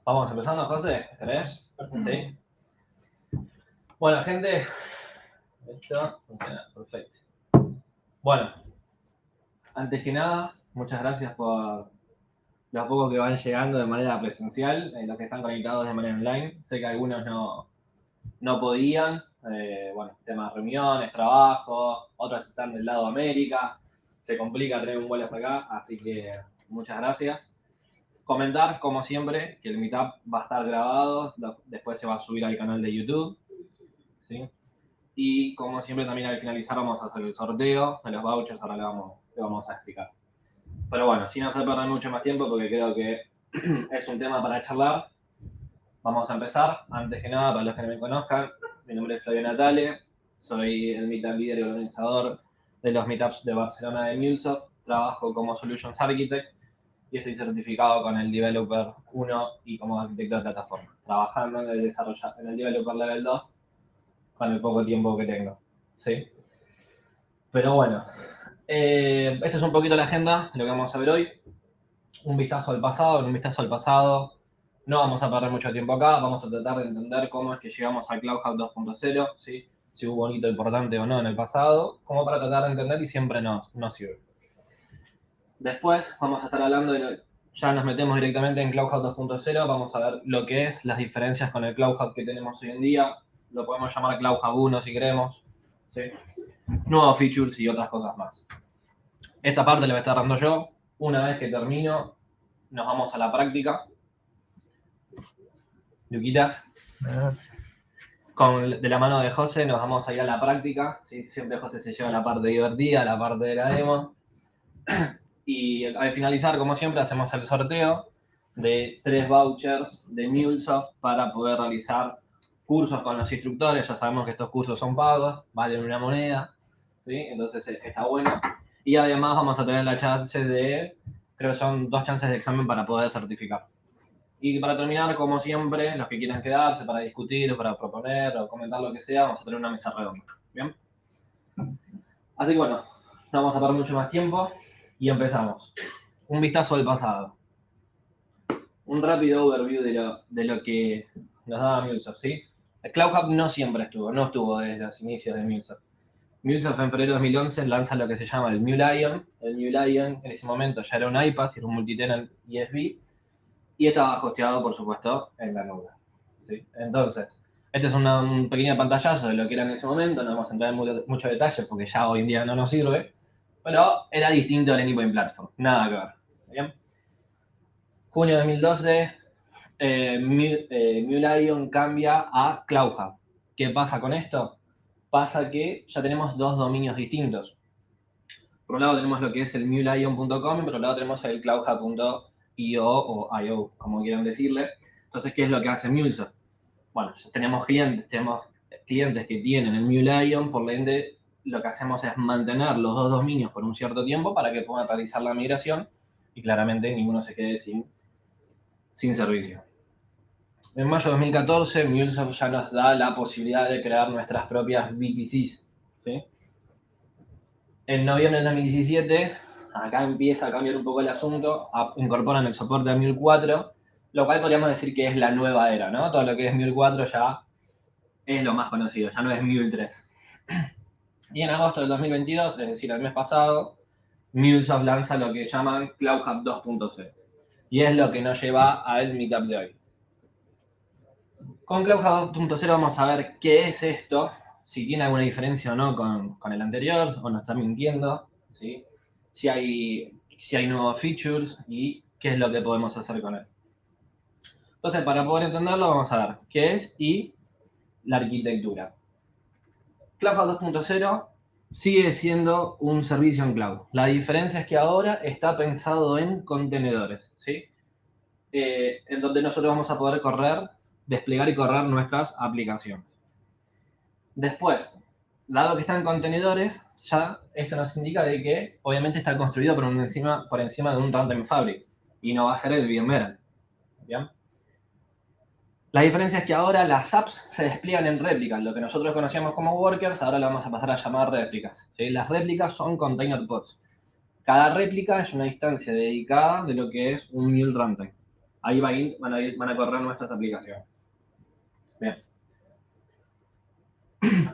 Vamos empezando, José. ¿Querés? Sí. Bueno, gente. Esto funciona perfecto. Bueno, antes que nada, muchas gracias por los pocos que van llegando de manera presencial, los que están conectados de manera online. Sé que algunos no podían, bueno, temas de reuniones, trabajo, otros están del lado de América. Se complica tener un vuelo hasta acá, así que muchas gracias. Comentar, como siempre, que el Meetup va a estar grabado, después se va a subir al canal de YouTube, ¿sí? Y como siempre también al finalizar vamos a hacer el sorteo de los vouchers, ahora le vamos a explicar. Pero bueno, sin hacer perder mucho más tiempo, porque creo que es un tema para charlar, vamos a empezar. Antes que nada, para los que no me conozcan, mi nombre es Flavio Natale, soy el Meetup líder y organizador de los Meetups de Barcelona de MuleSoft, trabajo como Solutions Architect y estoy certificado con el Developer 1 y como arquitecto de plataforma, trabajando en el Developer Level 2 con el poco tiempo que tengo. ¿Sí? Pero bueno, esta es un poquito la agenda de lo que vamos a ver hoy. Un vistazo al pasado. No vamos a perder mucho tiempo acá, vamos a tratar de entender cómo es que llegamos al Cloud Hub 2.0, ¿sí? Si hubo un hito importante o no en el pasado, como para tratar de entender y siempre nos sirve. Después vamos a estar hablando ya nos metemos directamente en Cloud Hub 2.0, vamos a ver lo que es las diferencias con el Cloud Hub que tenemos hoy en día, lo podemos llamar Cloud Hub 1 si queremos, ¿sí? Nuevos features y otras cosas más. Esta parte la voy a estar dando yo. Una vez que termino, nos vamos a la práctica. Luquitas. De la mano de José nos vamos a ir a la práctica. ¿Sí? Siempre José se lleva la parte divertida, la parte de la demo. Y al finalizar, como siempre, hacemos el sorteo de 3 vouchers de MuleSoft para poder realizar cursos con los instructores. Ya sabemos que estos cursos son pagos, valen una moneda, ¿sí? Entonces está bueno. Y además vamos a tener la chance creo que son 2 chances de examen para poder certificar. Y para terminar, como siempre, los que quieran quedarse para discutir, para proponer o comentar lo que sea, vamos a tener una mesa redonda. ¿Bien? Así que bueno, no vamos a perder mucho más tiempo y empezamos. Un vistazo al pasado. Un rápido overview de lo que nos daba MuleSoft, ¿sí? El Cloud Hub no estuvo desde los inicios de MuleSoft. MuleSoft en febrero de 2011 lanza lo que se llama el MuleIon. El MuleIon en ese momento ya era un iPaaS, era un multitenant ESB, y estaba hosteado, por supuesto, en la nube. ¿Sí? Entonces, este es un pequeño pantallazo de lo que era en ese momento, no vamos a entrar en mucho detalle porque ya hoy en día no nos sirve, pero era distinto al Anypoint Platform, nada que ver. ¿Bien? Junio de 2012, MuleIon cambia a Cloud Hub. ¿Qué pasa con esto? Pasa que ya tenemos 2 dominios distintos. Por un lado tenemos lo que es el muleion.com y por otro lado tenemos el cloudhub.io o IO, como quieran decirle. Entonces, ¿qué es lo que hace MuleSoft? Bueno, tenemos clientes que tienen el MuleIon, por ende lo que hacemos es mantener los 2 dominios por un cierto tiempo para que puedan realizar la migración y claramente ninguno se quede sin servicio. En mayo de 2014, MuleSoft ya nos da la posibilidad de crear nuestras propias VPCs, ¿sí? En noviembre de 2017, acá empieza a cambiar un poco el asunto, incorporan el soporte a Mule 4, lo cual podríamos decir que es la nueva era, ¿no? Todo lo que es Mule 4 ya es lo más conocido, ya no es Mule 3. Y en agosto del 2022, es decir, el mes pasado, MuleSoft lanza lo que llaman Cloud Hub 2.0. Y es lo que nos lleva al meetup de hoy. Con Cloud Hub 2.0 vamos a ver qué es esto, si tiene alguna diferencia o no con el anterior, o nos está mintiendo, ¿sí? Si hay nuevos features y qué es lo que podemos hacer con él. Entonces, para poder entenderlo, vamos a ver qué es y la arquitectura. Cloud Hub 2.0 sigue siendo un servicio en cloud. La diferencia es que ahora está pensado en contenedores, ¿sí? En donde nosotros vamos a poder desplegar y correr nuestras aplicaciones. Después, dado que están contenedores, ya esto nos indica de que obviamente está construido por encima de un runtime fabric y no va a ser el VMware. ¿Bien? La diferencia es que ahora las apps se despliegan en réplicas. Lo que nosotros conocíamos como workers, ahora lo vamos a pasar a llamar réplicas. ¿Sí? Las réplicas son container pods. Cada réplica es una instancia dedicada de lo que es un Mule runtime. Ahí van a correr nuestras aplicaciones. Bien.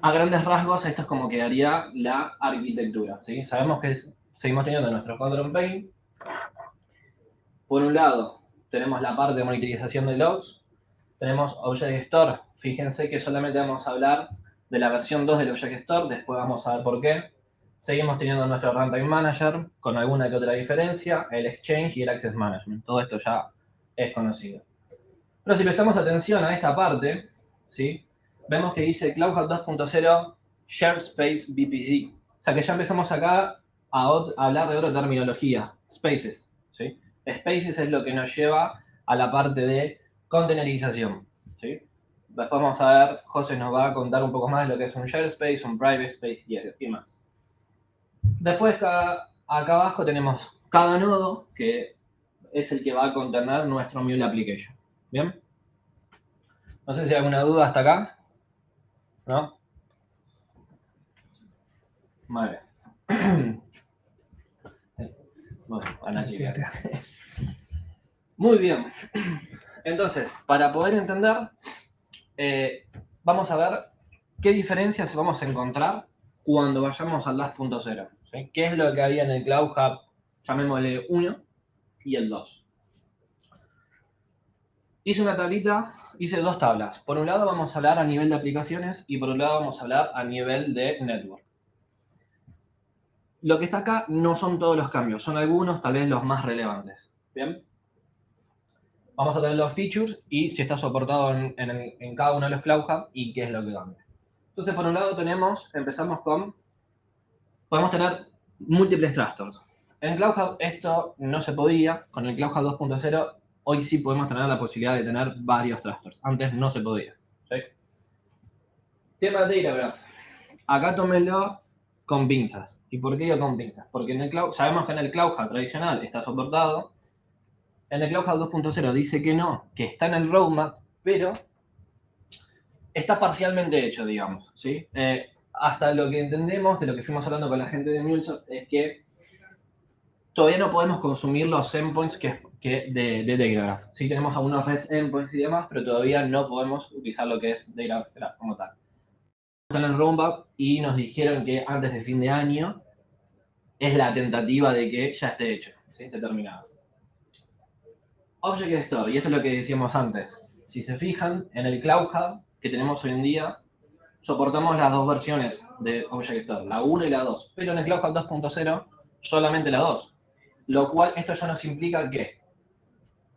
A grandes rasgos, esto es como quedaría la arquitectura, ¿sí? Sabemos que seguimos teniendo nuestro Control Plane. Por un lado, tenemos la parte de monitorización de logs. Tenemos Object Store. Fíjense que solamente vamos a hablar de la versión 2 del Object Store. Después vamos a ver por qué. Seguimos teniendo nuestro Runtime Manager con alguna que otra diferencia, el Exchange y el Access Management. Todo esto ya es conocido. Pero si prestamos atención a esta parte, ¿sí? Vemos que dice Cloud Hub 2.0 Share Space VPC. O sea que ya empezamos acá a hablar de otra terminología, Spaces, ¿sí? Spaces es lo que nos lleva a la parte de containerización, ¿sí? Después vamos a ver, José nos va a contar un poco más de lo que es un Share Space, un Private Space y más. Después acá abajo tenemos cada nodo, que es el que va a contener nuestro Mule Application. ¿Bien? No sé si hay alguna duda hasta acá. ¿No? Vale. Bueno, a Nachi. Muy bien. Entonces, para poder entender, vamos a ver qué diferencias vamos a encontrar cuando vayamos al 2.0. ¿Sí? ¿Qué es lo que había en el Cloud Hub, llamémosle 1 y el 2? Hice una tablita, hice dos tablas. Por un lado vamos a hablar a nivel de aplicaciones y por un lado vamos a hablar a nivel de network. Lo que está acá no son todos los cambios, son algunos, tal vez los más relevantes. ¿Bien? Vamos a tener los features y si está soportado en cada uno de los Cloud Hub y qué es lo que cambia. Entonces, por un lado empezamos con, podemos tener múltiples trasters. En Cloud Hub esto no se podía, con el Cloud Hub 2.0 hoy sí podemos tener la posibilidad de tener varios trasters. Antes no se podía. ¿Sí? Tema de Data Graph. Acá tómenlo con pinzas. ¿Y por qué digo con pinzas? Porque en el cloud, sabemos que en el Cloud Hub tradicional está soportado. En el Cloud Hub 2.0 dice que no, que está en el roadmap, pero está parcialmente hecho, digamos. ¿Sí? Hasta lo que entendemos, de lo que fuimos hablando con la gente de MuleSoft, es que todavía no podemos consumir los endpoints de Datagraph. Sí tenemos algunos REST endpoints y demás, pero todavía no podemos utilizar lo que es Datagraph como tal. Están en el roadmap y nos dijeron que antes de fin de año es la tentativa de que ya esté hecho, ¿sí? Esté terminado. Object Store, y esto es lo que decíamos antes. Si se fijan, en el Cloud Hub que tenemos hoy en día, soportamos las dos versiones de Object Store, la 1 y la 2, pero en el Cloud Hub 2.0 solamente la 2. Lo cual, esto ya nos implica que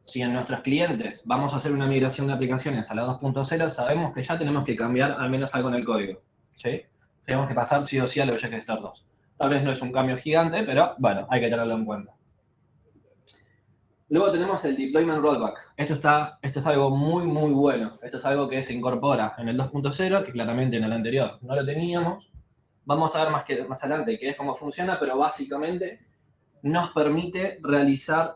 si en nuestros clientes vamos a hacer una migración de aplicaciones a la 2.0, sabemos que ya tenemos que cambiar al menos algo en el código. ¿Sí? Tenemos que pasar sí o sí al Object Store 2. Tal vez no es un cambio gigante, pero bueno, hay que tenerlo en cuenta. Luego tenemos el Deployment Rollback. Esto es algo muy, muy bueno. Esto es algo que se incorpora en el 2.0, que claramente en el anterior no lo teníamos. Vamos a ver más adelante qué es cómo funciona, pero básicamente nos permite realizar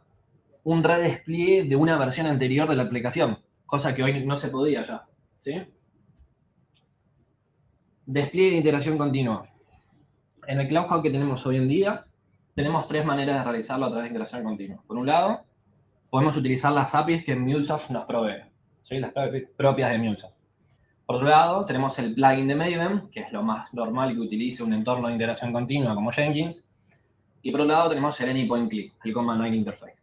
un redespliegue de una versión anterior de la aplicación, cosa que hoy no se podía ya. ¿Sí? Despliegue de integración continua. En el Cloud Hub que tenemos hoy en día, tenemos tres maneras de realizarlo a través de integración continua. Por un lado, podemos utilizar las APIs que MuleSoft nos provee, ¿sí? Las propias de MuleSoft. Por otro lado, tenemos el plugin de Maven, que es lo más normal que utilice un entorno de integración continua como Jenkins. Y por otro lado, tenemos el Anypoint Click, el Command Line Interface.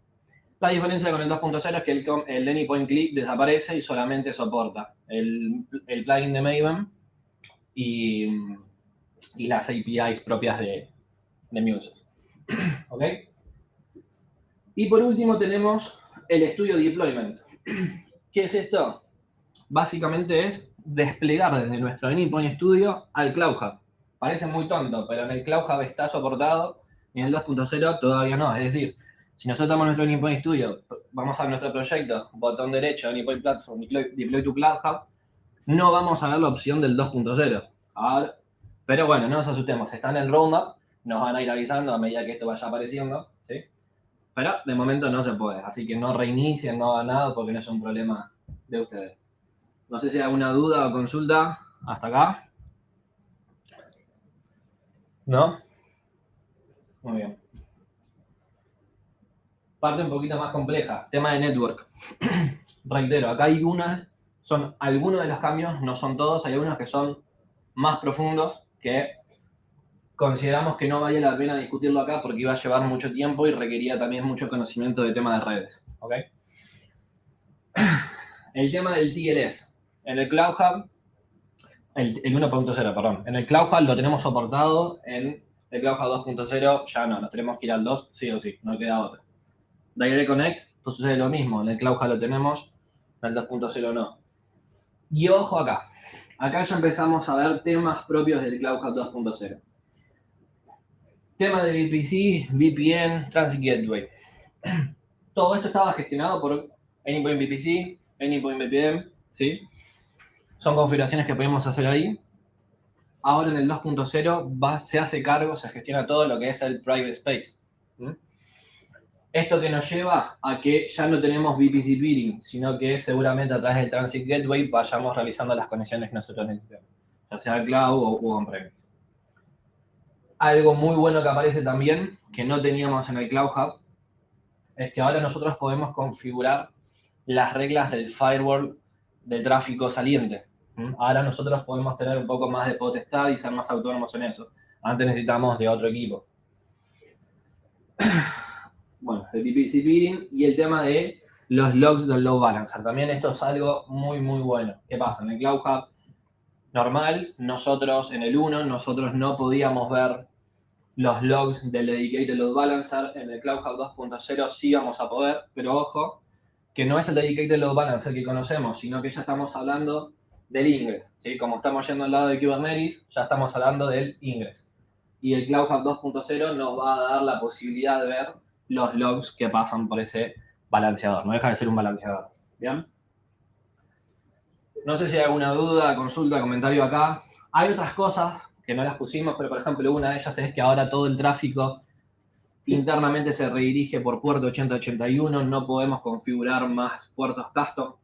La diferencia con el 2.0 es que el Anypoint Click desaparece y solamente soporta el plugin de Maven y las APIs propias de MuleSoft. ¿Ok? Y por último tenemos el Studio Deployment. ¿Qué es esto? Básicamente es desplegar desde nuestro Anypoint Studio al Cloud Hub. Parece muy tonto, pero en el Cloud Hub está soportado y en el 2.0 todavía no. Es decir, si nosotros tenemos nuestro Anypoint Studio, vamos a nuestro proyecto, botón derecho, Anypoint Platform, Deploy to Cloud Hub, no vamos a ver la opción del 2.0. Pero bueno, no nos asustemos, está en el roadmap, nos van a ir avisando a medida que esto vaya apareciendo, ¿sí? Pero de momento no se puede, así que no reinicien, no hagan nada porque no es un problema de ustedes. No sé si hay alguna duda o consulta hasta acá. ¿No? Muy bien. Parte un poquito más compleja, tema de network. Reitero, acá hay son algunos de los cambios, no son todos, hay algunos que son más profundos que consideramos que no vale la pena discutirlo acá porque iba a llevar mucho tiempo y requería también mucho conocimiento de tema de redes. ¿Ok? El tema del TLS. En el Cloud Hub, el 1.0, perdón. En el Cloud Hub lo tenemos soportado, en el Cloud Hub 2.0 ya no, nos tenemos que ir al 2, sí o sí, no queda otra. Direct Connect, pues sucede lo mismo, en el Cloud Hub lo tenemos, en el 2.0 no. Y ojo acá, acá ya empezamos a ver temas propios del Cloud Hub 2.0. Tema de VPC, VPN, Transit Gateway. Todo esto estaba gestionado por Anypoint VPC, Anypoint VPN, ¿sí? Son configuraciones que podemos hacer ahí. Ahora en el 2.0 se hace cargo, se gestiona todo lo que es el private space. ¿Mm? Esto que nos lleva a que ya no tenemos VPC peering, sino que seguramente a través del Transit Gateway vayamos realizando las conexiones que nosotros necesitamos, ya sea cloud o on-premise. Algo muy bueno que aparece también, que no teníamos en el Cloud Hub, es que ahora nosotros podemos configurar las reglas del firewall del tráfico saliente. Ahora nosotros podemos tener un poco más de potestad y ser más autónomos en eso. Antes necesitamos de otro equipo. Bueno, el VPC peering y el tema de los logs del load balancer. También esto es algo muy, muy bueno. ¿Qué pasa? En el Cloud Hub normal, nosotros en el 1, nosotros no podíamos ver los logs del Dedicated Load Balancer. En el Cloud Hub 2.0 sí vamos a poder, pero ojo, que no es el Dedicated Load Balancer que conocemos, sino que ya estamos hablando del Ingress, ¿sí? Como estamos yendo al lado de Kubernetes, ya estamos hablando del Ingress. Y el Cloud Hub 2.0 nos va a dar la posibilidad de ver los logs que pasan por ese balanceador. No deja de ser un balanceador. ¿Bien? No sé si hay alguna duda, consulta, comentario acá. Hay otras cosas que no las pusimos, pero por ejemplo una de ellas es que ahora todo el tráfico internamente se redirige por puerto 8081, no podemos configurar más puertos custom,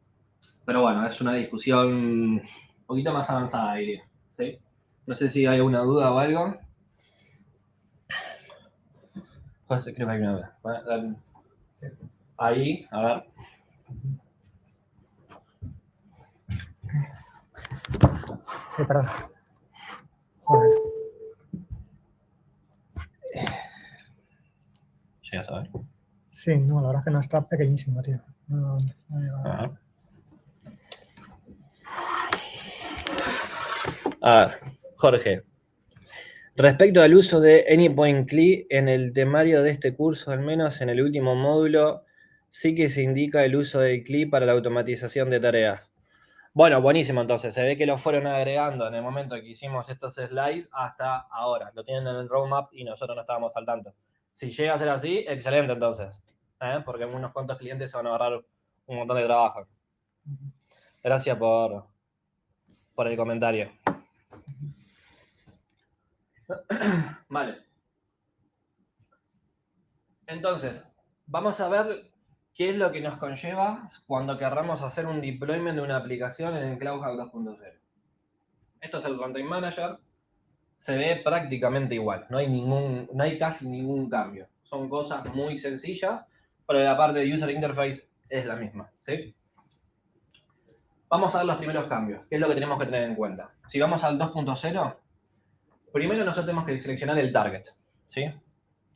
pero bueno, es una discusión un poquito más avanzada, diría. ¿Sí? No sé si hay alguna duda o algo. José, creo que hay una duda. Ahí, a ver. Sí, perdón. Joder. ¿Llegas a ver? Sí, no, la verdad es que no, está pequeñísimo, tío. No a ver, Jorge. Respecto al uso de Anypoint CLI en el temario de este curso, al menos en el último módulo, sí que se indica el uso del CLI para la automatización de tareas. Bueno, buenísimo, entonces. Se ve que lo fueron agregando en el momento que hicimos estos slides hasta ahora. Lo tienen en el roadmap y nosotros no estábamos al tanto. Si llega a ser así, excelente entonces. Porque unos cuantos clientes se van a agarrar un montón de trabajo. Gracias por el comentario. Vale. Entonces, vamos a ver qué es lo que nos conlleva cuando querramos hacer un deployment de una aplicación en el Cloud Hub 2.0. Esto es el Runtime Manager. Se ve prácticamente igual. No hay casi ningún cambio. Son cosas muy sencillas, pero la parte de User Interface es la misma. ¿Sí? Vamos a ver los primeros cambios. ¿Qué es lo que tenemos que tener en cuenta? Si vamos al 2.0, primero nosotros tenemos que seleccionar el target. ¿Sí?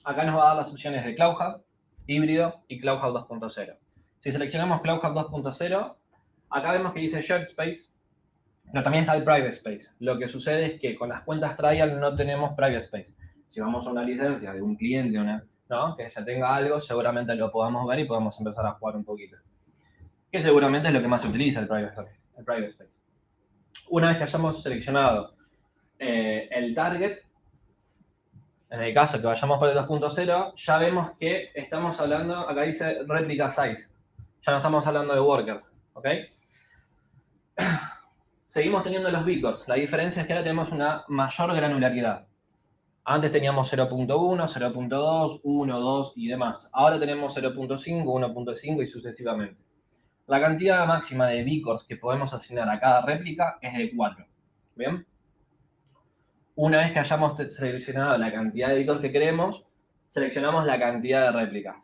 Acá nos va a dar las opciones de Cloud Hub, híbrido y Cloud Hub 2.0. Si seleccionamos Cloud Hub 2.0, acá vemos que dice Shared Space, pero también está el Private Space. Lo que sucede es que con las cuentas trial no tenemos Private Space. Si vamos a una licencia de un cliente, ¿no? Que ya tenga algo, seguramente lo podamos ver y podemos empezar a jugar un poquito. Que seguramente es lo que más se utiliza el Private Space. Una vez que hayamos seleccionado el target, en el caso que vayamos por el 2.0, ya vemos que estamos hablando, acá dice replica size. Ya no estamos hablando de workers, ¿ok? Seguimos teniendo los beacons. La diferencia es que ahora tenemos una mayor granularidad. Antes teníamos 0.1, 0.2, 1, 2 y demás. Ahora tenemos 0.5, 1.5 y sucesivamente. La cantidad máxima de beacons que podemos asignar a cada réplica es de 4. ¿Bien? Una vez que hayamos seleccionado la cantidad de beacons que queremos, seleccionamos la cantidad de réplicas.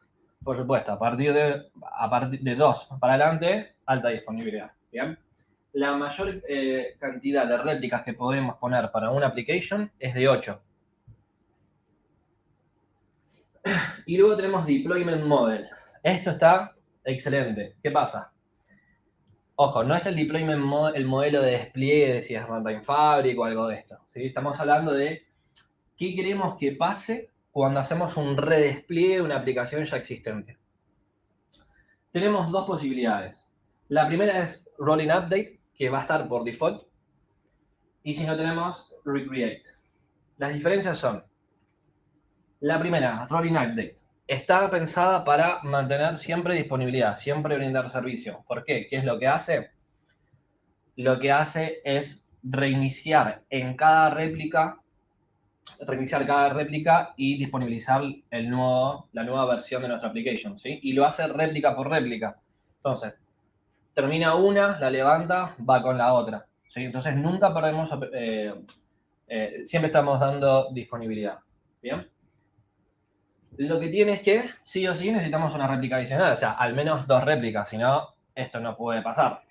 Por supuesto, a partir de 2 para adelante, alta disponibilidad. ¿Bien? La mayor cantidad de réplicas que podemos poner para una application es de 8. Y luego tenemos Deployment Model. Esto está excelente. ¿Qué pasa? Ojo, no es el deployment el modelo de despliegue, si es Runtime Fabric o algo de esto. ¿Sí? Estamos hablando de qué queremos que pase cuando hacemos un redespliegue de una aplicación ya existente. Tenemos dos posibilidades. La primera es Rolling Update, que va a estar por default. Y si no, tenemos Recreate. Las diferencias son: la primera, Rolling Update, está pensada para mantener siempre disponibilidad, siempre brindar servicio. ¿Por qué? ¿Qué es lo que hace? Lo que hace es reiniciar cada réplica y disponibilizar la nueva versión de nuestra application, ¿sí? Y lo hace réplica por réplica. Entonces, termina una, la levanta, va con la otra, ¿sí? Entonces, nunca perdemos, siempre estamos dando disponibilidad, ¿bien? Lo que tiene es que, sí o sí, necesitamos una réplica adicional, o sea, al menos 2 réplicas, si no, esto no puede pasar.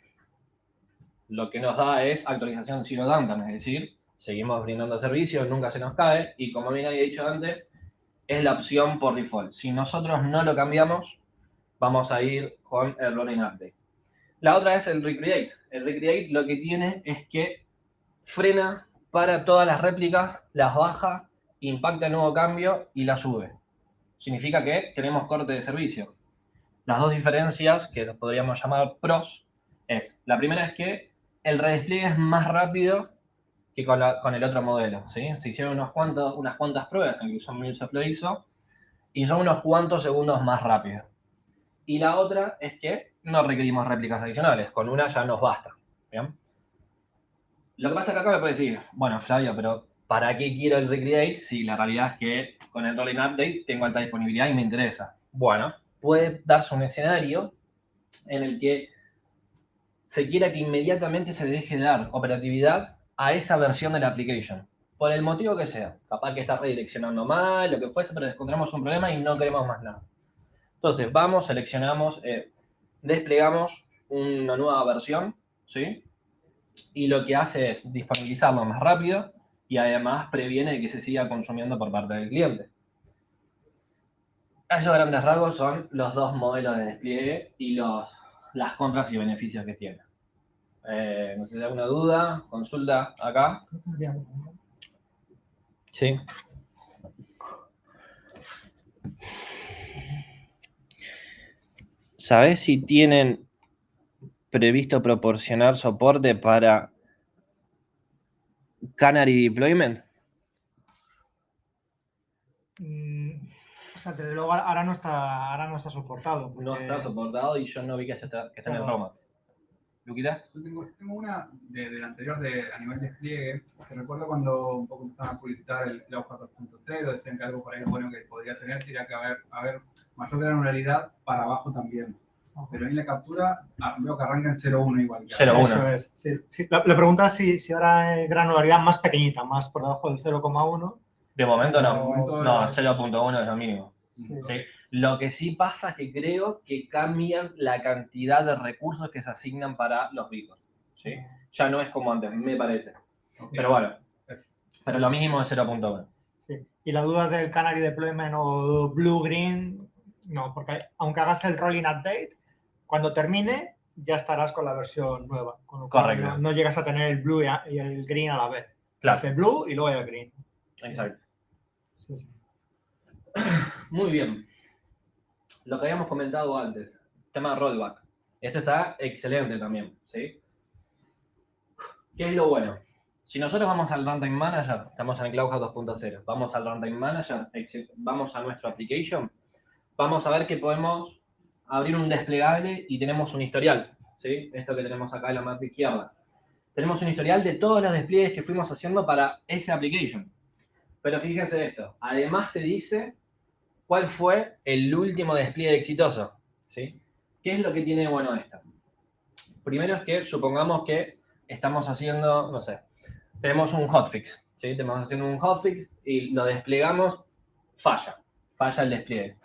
Lo que nos da es actualización zero downtime, es decir, seguimos brindando servicios, nunca se nos cae, y como bien había dicho antes, es la opción por default. Si nosotros no lo cambiamos, vamos a ir con el Rolling Update. La otra es el Recreate. El Recreate lo que tiene es que frena para todas las réplicas, las baja, impacta el nuevo cambio y la sube. Significa que tenemos corte de servicio. Las dos diferencias que podríamos llamar pros es, la primera es que el redespliegue es más rápido que con el otro modelo, ¿sí? Se hicieron unas cuantas pruebas, incluso Microsoft lo hizo, y son unos cuantos segundos más rápido. Y la otra es que no requerimos réplicas adicionales, con una ya nos basta, ¿bien? Lo que pasa es que acá me puede decir, bueno, Flavio, pero ¿para qué quiero el Recreate si la realidad es que con el Rolling Update tengo alta disponibilidad y me interesa? Bueno, puede darse un escenario en el que se quiera que inmediatamente se deje de dar operatividad a esa versión de la application. Por el motivo que sea. Capaz que está redireccionando mal, lo que fuese, pero encontramos un problema y no queremos más nada. Entonces, vamos, seleccionamos, desplegamos una nueva versión, ¿sí? Y lo que hace es disponibilizarlo más rápido y además previene que se siga consumiendo por parte del cliente. Esos grandes rasgos son los dos modelos de despliegue y las contras y beneficios que tiene. No sé si hay alguna duda, consulta acá. Sí. ¿Sabés si tienen previsto proporcionar soporte para Canary Deployment? O sea, desde luego ahora no está soportado. No está soportado y yo no vi que está en el roadmap. ¿Luquita? Yo tengo una del anterior a nivel de despliegue, que recuerdo cuando un poco empezaban a publicitar el Cloud 4.0, decían que algo por ahí bueno que podría tener sería que haber mayor granularidad para abajo también. Pero en la captura veo que arranca en 0.1 igual. 0.1. Eso es. Sí. La pregunta es si ahora hay granularidad más pequeñita, más por debajo del 0.1. De momento no. No, 0.1 es lo mínimo. Sí. ¿Sí? Lo que sí pasa es que creo que cambian la cantidad de recursos que se asignan para los beacons, ¿sí? Ya no es como antes, me parece. Okay. Pero bueno, pero lo mínimo es 0.1. Sí. Y la duda del Canary Deployment o Blue Green, no, porque aunque hagas el Rolling Update, cuando termine ya estarás con la versión nueva. Con lo cual no llegas a tener el Blue y el Green a la vez. Claro. Es el Blue y luego el Green. Exacto. Sí. Muy bien. Lo que habíamos comentado antes, tema de rollback. Esto está excelente también, ¿sí? ¿Qué es lo bueno? Si nosotros vamos al Runtime Manager, estamos en el CloudHub 2.0, vamos al Runtime Manager, vamos a nuestra application, vamos a ver que podemos abrir un desplegable y tenemos un historial, ¿sí? Esto que tenemos acá en la marca izquierda. Tenemos un historial de todos los despliegues que fuimos haciendo para esa application. Pero fíjense esto, además te dice cuál fue el último despliegue exitoso, ¿sí? ¿Qué es lo que tiene bueno esto? Primero es que supongamos que estamos haciendo, no sé, tenemos un hotfix, ¿sí? Estamos haciendo un hotfix y lo desplegamos, falla el despliegue.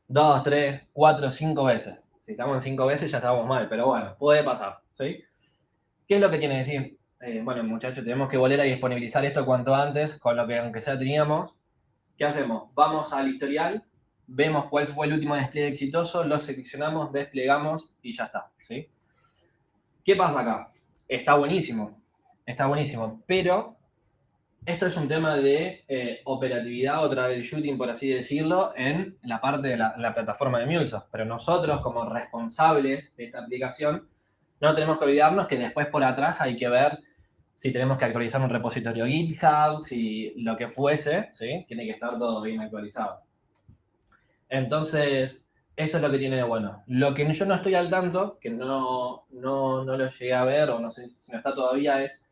2, 3, 4, 5 veces. Si estamos en 5 veces ya estamos mal, pero bueno, puede pasar, ¿sí? ¿Qué es lo que tiene que decir? Bueno, muchachos, tenemos que volver a disponibilizar esto cuanto antes, con lo que aunque sea teníamos. ¿Qué hacemos? Vamos al historial, vemos cuál fue el último despliegue exitoso, lo seleccionamos, desplegamos y ya está, ¿sí? ¿Qué pasa acá? Está buenísimo, pero esto es un tema de operatividad o troubleshooting, por así decirlo, en la parte de la plataforma de MuleSoft. Pero nosotros, como responsables de esta aplicación, no tenemos que olvidarnos que después por atrás hay que ver si tenemos que actualizar un repositorio GitHub, si lo que fuese, ¿sí? Tiene que estar todo bien actualizado. Entonces, eso es lo que tiene de bueno. Lo que yo no estoy al tanto, que no lo llegué a ver o no sé si no está todavía, es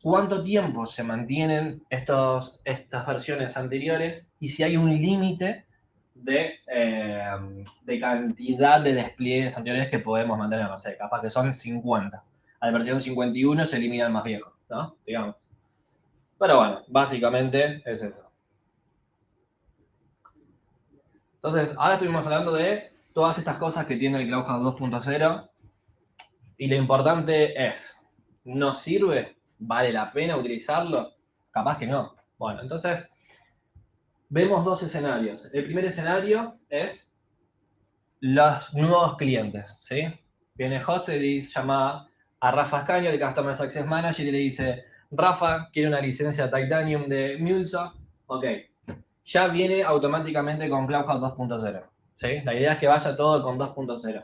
cuánto tiempo se mantienen estas versiones anteriores y si hay un límite de cantidad de despliegues anteriores que podemos mantener. No sé, capaz que son 50. A la versión 51 se elimina el más viejo, ¿no? Digamos. Pero bueno, básicamente es eso. Entonces, ahora estuvimos hablando de todas estas cosas que tiene el CloudHub 2.0 y lo importante es, ¿nos sirve? ¿Vale la pena utilizarlo? Capaz que no. Bueno, entonces vemos dos escenarios. El primer escenario es los nuevos clientes, ¿sí? Viene José y llama a Rafa Ascaño, el Customer Success Manager, y le dice, Rafa, quiere una licencia Titanium de MuleSoft. Ok. Ya viene automáticamente con CloudHub 2.0, ¿sí? La idea es que vaya todo con 2.0.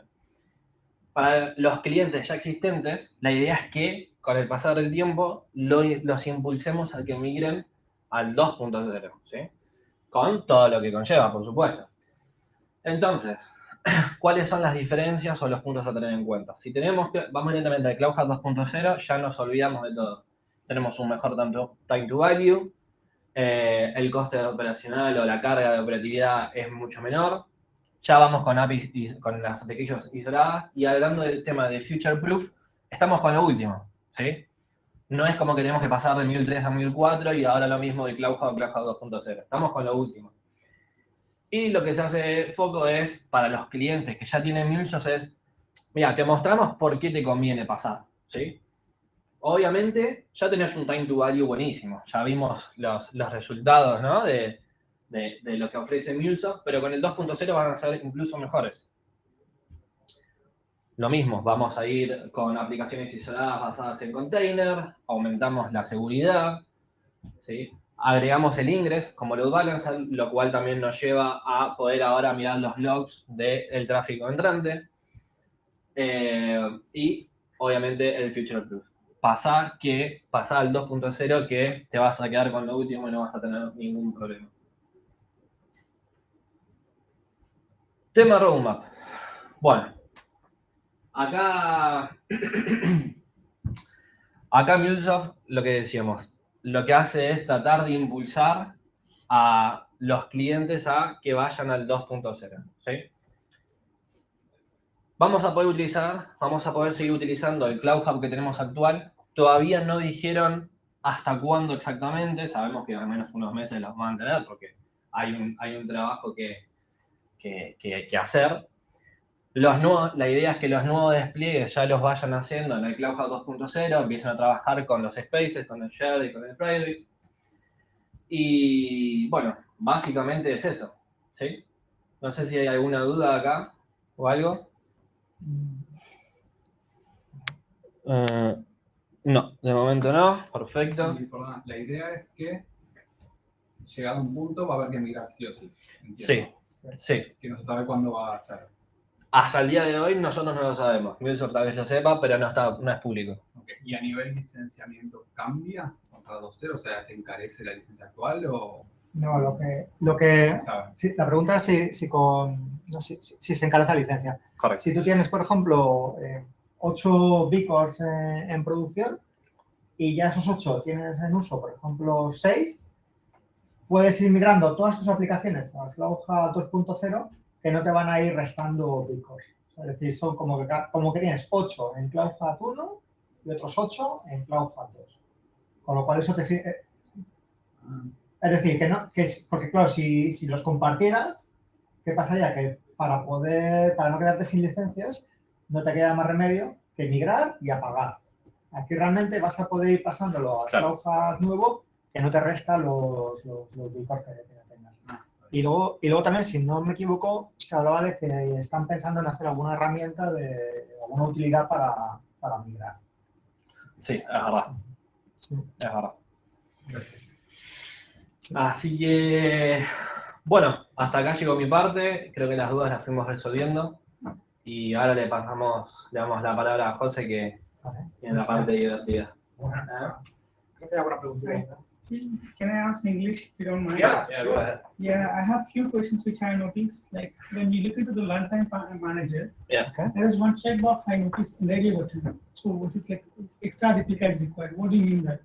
Para los clientes ya existentes, la idea es que con el pasar del tiempo los impulsemos a que migren al 2.0, ¿sí? Con todo lo que conlleva, por supuesto. Entonces, ¿cuáles son las diferencias o los puntos a tener en cuenta? Si vamos directamente al CloudHub 2.0, ya nos olvidamos de todo. Tenemos un mejor time to value, el coste operacional o la carga de operatividad es mucho menor. Ya vamos con APIs con las applications isoladas y hablando del tema de future proof, estamos con lo último, ¿sí? No es como que tenemos que pasar de Mule 3 a Mule 4 y ahora lo mismo de CloudHub a CloudHub 2.0. Estamos con lo último. Y lo que se hace foco es, para los clientes que ya tienen MuleSoft, es, mira, te mostramos por qué te conviene pasar, ¿sí? Obviamente, ya tenés un time to value buenísimo. Ya vimos los resultados, ¿no? de lo que ofrece MuleSoft, pero con el 2.0 van a ser incluso mejores. Lo mismo, vamos a ir con aplicaciones isoladas basadas en container, aumentamos la seguridad, ¿sí? Agregamos el ingress como load balancer, lo cual también nos lleva a poder ahora mirar los logs del tráfico entrante. Y obviamente el future proof. Pasar al 2.0 que te vas a quedar con lo último y no vas a tener ningún problema. Tema roadmap. Bueno, acá MuleSoft, lo que decíamos, lo que hace es tratar de impulsar a los clientes a que vayan al 2.0, ¿sí? Vamos a poder seguir utilizando el CloudHub que tenemos actual. Todavía no dijeron hasta cuándo exactamente, sabemos que al menos unos meses los van a tener porque hay un trabajo que hacer. La idea es que los nuevos despliegues ya los vayan haciendo en el CloudHub 2.0, empiecen a trabajar con los spaces, con el share y con el private. Y bueno, básicamente es eso, ¿sí? No sé si hay alguna duda acá o algo. No, de momento no, perfecto. Perdón, la idea es que llegado a un punto va a haber que migrar sí o sí. Sí, sí. Que no se sabe cuándo va a ser. Hasta el día de hoy nosotros no lo sabemos. MuleSoft tal vez lo sepa, pero no es público. Okay. ¿Y a nivel licenciamiento cambia contra 2.0? O sea, ¿se encarece la licencia actual o...? No, sí, la pregunta es si se encarece la licencia. Correcto. Si tú tienes, por ejemplo, 8 Bcores en producción y ya esos 8 tienes en uso, por ejemplo, 6, puedes ir migrando todas tus aplicaciones a CloudHub 2.0 que no te van a ir restando Bcores. Es decir, son como que tienes 8 en CloudHub 1 y otros 8 en CloudHub 2. Con lo cual eso te sirve. Es decir, porque claro, si los compartieras, ¿qué pasaría? Que para no quedarte sin licencias, no te queda más remedio que migrar y apagar. Aquí realmente vas a poder ir pasándolo a CloudHat nuevo, que no te resta los bitcoins que tengas. Y luego también, si no me equivoco, se hablaba de que están pensando en hacer alguna herramienta alguna utilidad para migrar. Sí, es verdad. Sí. Es verdad. Gracias. Así que, bueno, hasta acá llegó mi parte. Creo que las dudas las fuimos resolviendo. Y ahora le damos la palabra a José, que tiene la parte divertida. Creo que hay alguna pregunta. Can I ask in English if you don't mind? Yeah, go ahead. Yeah, I have few questions which I noticed. Like when you look into the runtime manager, Yeah. there is one checkbox I noticed in radio button. So what is like extra replica is required? What do you mean that?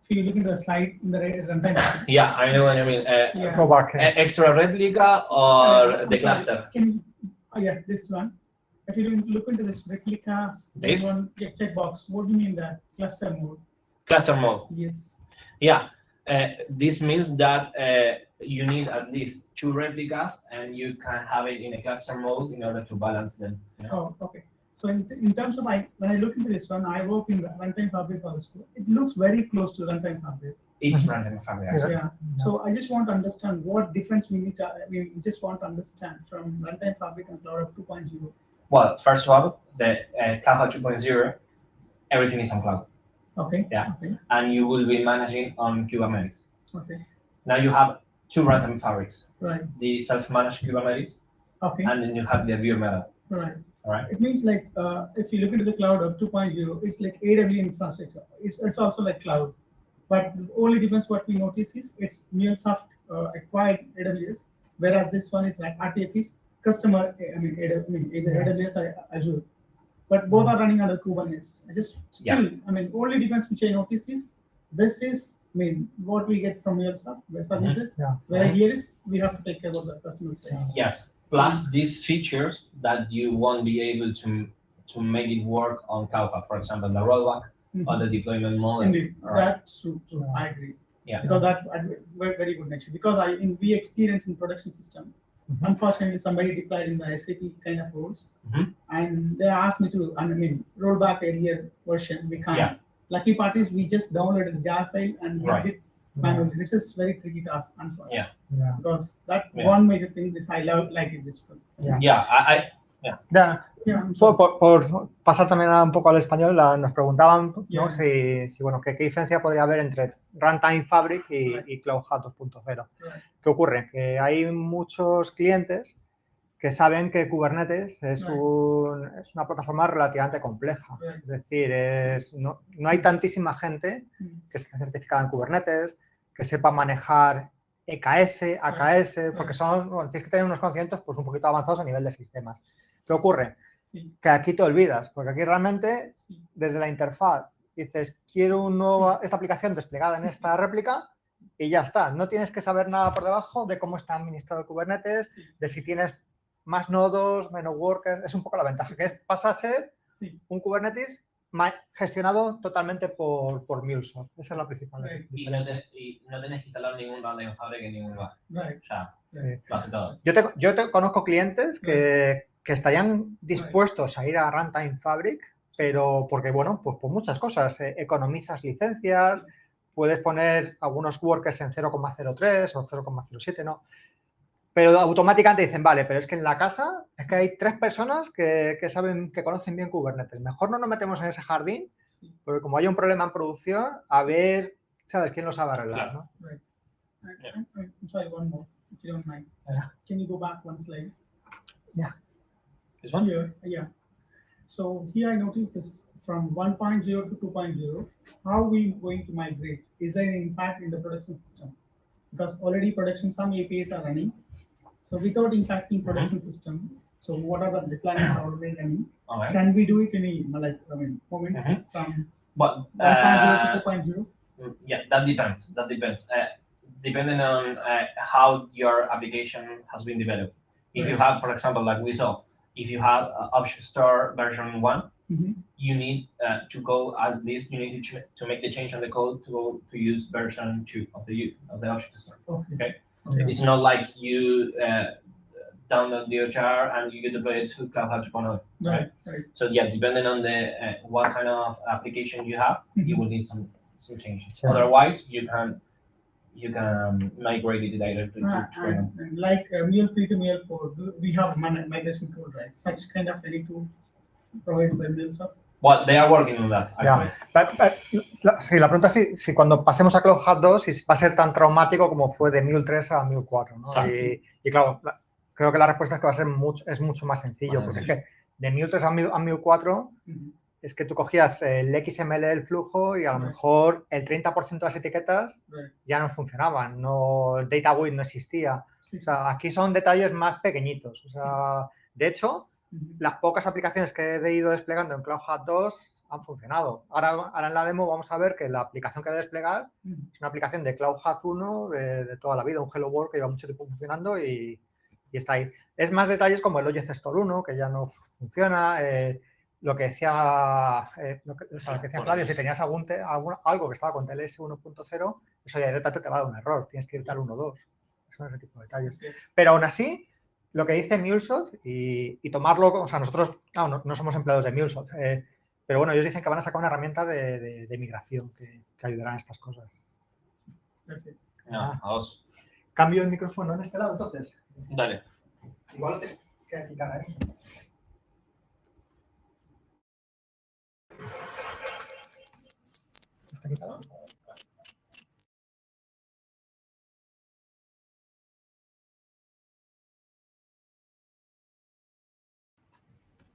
If you look into the slide in the runtime. Yeah, I know what you mean. Yeah. Go back. Extra replica or I'm the sorry, cluster? Can you, yeah, this one. If you look into this replica, there's This? one checkbox. What do you mean that? Cluster mode. Cluster mode. Yes. Yeah, this means that you need at least 2 replicas, and you can have it in a cluster mode in order to balance them. You know? Oh, okay. So in terms of when I look into this one, I work in Runtime Fabric also. It looks very close to Runtime Fabric. Each random family. Yeah. So I just want to understand what difference we need to. We just want to understand from Runtime Fabric and Cloud 2.0. Well, first of all, the CloudHat 2.0, everything is on cloud, Okay. Yeah. Okay. and you will be managing on Kubernetes. Okay. Now you have 2 runtime fabrics: Right. the self-managed Kubernetes, Okay. and then you have the Azure Meta. Right. All right. It means like if you look into the Cloud of 2.0, it's like AWS infrastructure. It's also like cloud, but the only difference what we notice is it's MuleSoft acquired AWS, whereas this one is like RTF is customer. Is it AWS or Azure? But both are running under Kubernetes. Only difference which I notice is this is what we get from MuleSoft, where services, Yeah. where here is we have to take care about the customer side. Yes. Plus these features that you won't be able to make it work on CloudHat. For example, the rollback or the deployment model. Indeed, All right. that's true. I agree. Yeah. Because that very good actually. Because we experience in production system. Mhm. Unfortunately, somebody deployed in the SAP kind of roles, Mhm. and they asked me to roll back earlier version. We can't. Yeah. Lucky part is we just downloaded the jar file and we Right. did manually. This is very tricky task, unfortunately. Yeah. Yeah. Because that Yeah. one major thing this I like it this one. Yeah. Ya, Yeah. I'm por, sorry. por pasar también un poco al español, nos preguntaban, ¿no? Yeah. si bueno, qué diferencia podría haber entre Runtime Fabric Right. y CloudHat 2.0. Right. ¿Qué ocurre? Que hay muchos clientes que saben que Kubernetes es Right. una plataforma relativamente compleja. Right. Es decir, no hay tantísima gente que esté certificada en Kubernetes, que sepa manejar EKS, AKS, porque tienes que tener unos conocimientos pues, un poquito avanzados a nivel de sistemas. ¿Qué ocurre? Sí. Que aquí te olvidas, porque aquí realmente Sí. desde la interfaz dices, quiero esta aplicación desplegada en esta réplica y ya está. No tienes que saber nada por debajo de cómo está administrado el Kubernetes, Sí. de si tienes más nodos, menos workers. Es un poco la ventaja, que pasa a ser Sí. un Kubernetes gestionado totalmente por MuleSoft. Esa es la principal Right. Y no tenés que instalar ningún runtime fabric en ningún lugar. Right. Ya, Sí. lo hace todo. Yo conozco clientes que estarían dispuestos a ir a Runtime Fabric, pero porque, bueno, pues por muchas cosas. Economizas licencias, puedes poner algunos workers en 0,03 o 0,07, ¿no? Pero automáticamente dicen, vale, pero es que en la casa es que hay 3 personas que conocen bien Kubernetes. Mejor no nos metemos en ese jardín, porque como hay un problema en producción, a ver, ¿sabes? ¿Quién lo sabe arreglar, no? Right. I'm sorry, one more, if you don't mind. Yeah. Can you go back one slide? This one? Here, yeah. So here I noticed this from 1.0 to 2.0. How are we going to migrate? Is there an impact in the production system? Because already production, some APIs are running. So without impacting production system, so what are the deployments already running? Okay. Can we do it in a moment Mhm. from But 1.0 to 2.0? yeah, that depends. Depending on how your application has been developed. If you have, for example, like we saw, if you have Option Store version 1, Mhm. you need to go at least you need to make the change on the code to go to use version 2 of the Option Store. Okay. Okay. Yeah. It's not like you download the OCR and you get deploy it to CloudHub 2.0. Right, right. So yeah, depending on the what kind of application you have, you will need some changes. Sure. Otherwise, you can migrate it directly to 2.0. And like Mule 3 to Mule 4, we have migration tool, right? Such kind of any tool provided by MuleSoft. Well, they are working on that, actually. Sí, la pregunta es si cuando pasemos a CloudHub 2, si va a ser tan traumático como fue de Mule 3 a Mule 4, ¿no? Y claro, creo que la respuesta es que va a ser mucho más sencillo, porque es que de Mule 3 a Mule 4 es que tú cogías el XML del flujo y a lo mejor el 30% de las etiquetas ya no funcionaban, el DataWheel no existía. O sea, aquí son detalles más pequeñitos. O sea, de hecho, las pocas aplicaciones que he ido desplegando en CloudHub 2 han funcionado. Ahora en la demo vamos a ver que la aplicación que voy a desplegar es una aplicación de CloudHub 1 de toda la vida, un Hello World que lleva mucho tiempo funcionando y está ahí. Es más detalles como el OJS Store 1, que ya no funciona, lo que decía Flavio, si tenías algo que estaba con TLS 1.0, eso ya directamente te va a dar un error, tienes que irte al 1.2. Son ese tipo de detalles. Pero aún así, lo que dice MuleSoft y tomarlo, o sea, nosotros no somos empleados de MuleSoft, pero bueno, ellos dicen que van a sacar una herramienta de migración que ayudará en estas cosas. Gracias. Vamos. Cambio el micrófono en este lado, entonces. Dale. Igual lo tienes que quitar ahí. ¿Está quitado?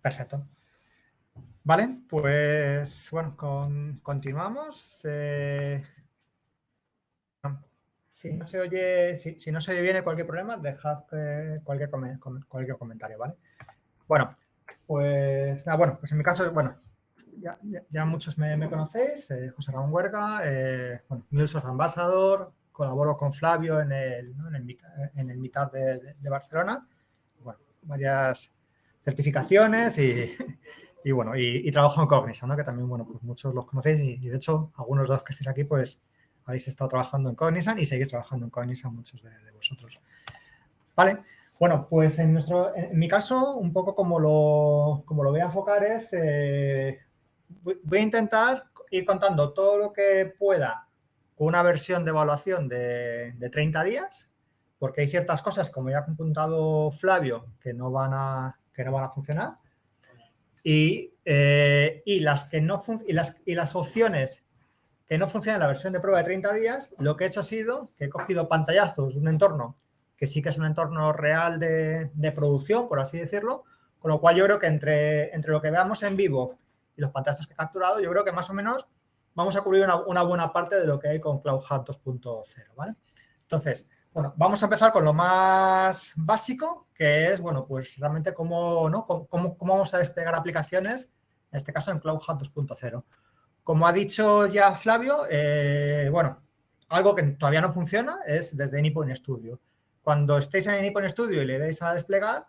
Perfecto. Vale, pues bueno, continuamos. Si no se oye, si no se oye bien cualquier problema, dejad cualquier comentario, ¿vale? Bueno, pues pues en mi caso, bueno, ya muchos me conocéis, José Ramón Huerga, MuleSoft Ambassador, colaboro con Flavio en el Meetup de Barcelona, bueno, varias certificaciones y bueno, y trabajo en Cognizant, ¿no? Que también, bueno, pues muchos los conocéis y de hecho, algunos de los que estáis aquí, pues habéis estado trabajando en Cognizant y seguís trabajando en Cognizant muchos de vosotros. Vale, bueno, pues en mi caso, un poco como lo voy a enfocar es, voy a intentar ir contando todo lo que pueda con una versión de evaluación de 30 días, porque hay ciertas cosas, como ya ha apuntado Flavio, que no van a funcionar. Y las opciones que no funcionan en la versión de prueba de 30 días, lo que he hecho ha sido que he cogido pantallazos de un entorno que sí que es un entorno real de producción, por así decirlo, con lo cual yo creo que entre lo que veamos en vivo y los pantallazos que he capturado, yo creo que más o menos vamos a cubrir una buena parte de lo que hay con CloudHub 2.0, ¿vale? Entonces, bueno, vamos a empezar con lo más básico, que es, bueno, pues realmente cómo vamos a desplegar aplicaciones, en este caso en CloudHub 2.0. Como ha dicho ya Flavio, bueno, algo que todavía no funciona es desde Anypoint Studio. Cuando estéis en Anypoint Studio y le deis a desplegar,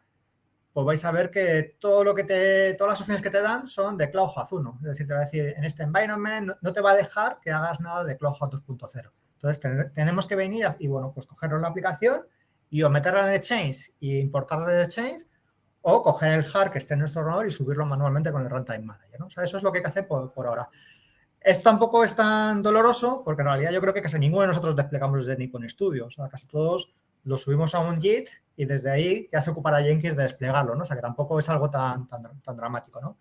pues vais a ver que todas las opciones que te dan son de CloudHub 1. Es decir, te va a decir, en este environment no te va a dejar que hagas nada de CloudHub 2.0. Entonces, tenemos que venir y, bueno, pues cogernos la aplicación y o meterla en el Change y importarla de Change o coger el jar que esté en nuestro ordenador y subirlo manualmente con el Runtime Manager, ¿no? O sea, eso es lo que hay que hacer por ahora. Esto tampoco es tan doloroso porque en realidad yo creo que casi ninguno de nosotros desplegamos desde Anypoint Studio. O sea, casi todos lo subimos a un Git y desde ahí ya se ocupará Jenkins de desplegarlo, ¿no? O sea, que tampoco es algo tan dramático, ¿no?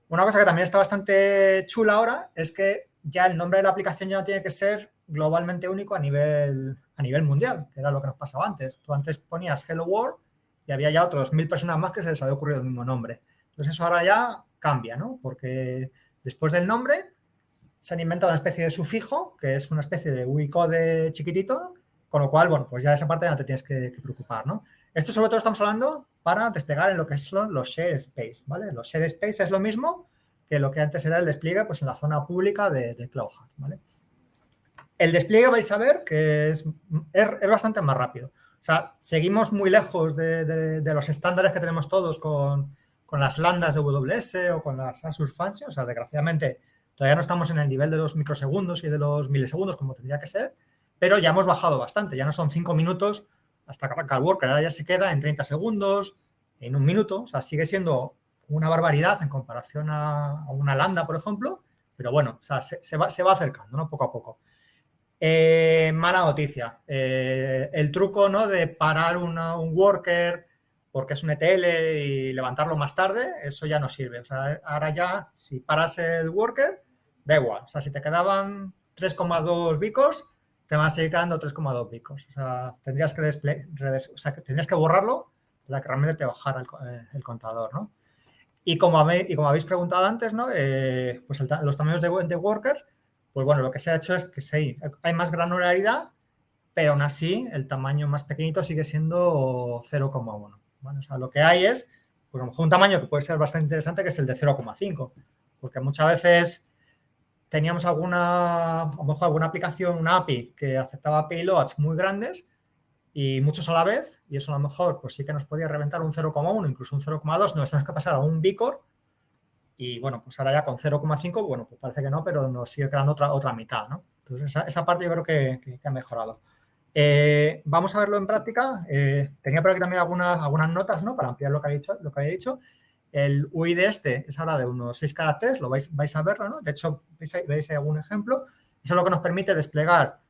Una cosa que también está bastante chula ahora es que ya el nombre de la aplicación ya no tiene que ser globalmente único a nivel mundial, que era lo que nos pasaba antes. Tú antes ponías Hello World y había ya otros 1000 personas más que se les había ocurrido el mismo nombre. Entonces eso ahora ya cambia, ¿no? Porque después del nombre se han inventado una especie de sufijo, que es una especie de Unicode chiquitito, con lo cual, bueno, pues ya esa parte ya no te tienes que preocupar, ¿no? Esto sobre todo estamos hablando para desplegar en lo que son los share space, ¿vale? Los share space es lo mismo que lo que antes era el despliegue pues, en la zona pública de CloudHub, ¿vale? El despliegue vais a ver que es bastante más rápido. O sea, seguimos muy lejos de los estándares que tenemos todos con las lambdas de AWS o con las Azure Functions. O sea, desgraciadamente, todavía no estamos en el nivel de los microsegundos y de los milisegundos como tendría que ser, pero ya hemos bajado bastante. Ya no son 5 minutos hasta que arranca el worker. Ahora ya se queda en 30 segundos, en un minuto. O sea, sigue siendo una barbaridad en comparación a una lambda, por ejemplo. Pero bueno, o sea, se va acercando, ¿no? Poco a poco. Mala noticia. El truco, ¿no? De parar un worker porque es un ETL y levantarlo más tarde, eso ya no sirve. O sea, ahora ya, si paras el worker, da igual. O sea, si te quedaban 3,2 bicos, te van a seguir quedando 3,2 bicos. O sea, tendrías que borrarlo para que realmente te bajara el contador, ¿no? Y como habéis preguntado antes, ¿no? Pues los tamaños de workers, pues bueno, lo que se ha hecho es que sí, hay más granularidad, pero aún así el tamaño más pequeñito sigue siendo 0,1. ¿Vale? O sea, lo que hay es, pues a lo mejor un tamaño que puede ser bastante interesante, que es el de 0,5, porque muchas veces teníamos a lo mejor alguna aplicación, una API que aceptaba payloads muy grandes y muchos a la vez, y eso a lo mejor pues sí que nos podía reventar un 0,1, incluso un 0,2, nos tenemos que pasar a un Bcore, y bueno, pues ahora ya con 0,5, bueno, pues parece que no, pero nos sigue quedando otra mitad, ¿no? Entonces esa parte yo creo que ha mejorado. Vamos a verlo en práctica. Tenía por aquí también algunas notas, ¿no? Para ampliar lo que había dicho. El UI de este es ahora de unos 6 caracteres, lo vais a verlo, ¿no? De hecho, veis algún ejemplo. Eso es lo que nos permite desplegar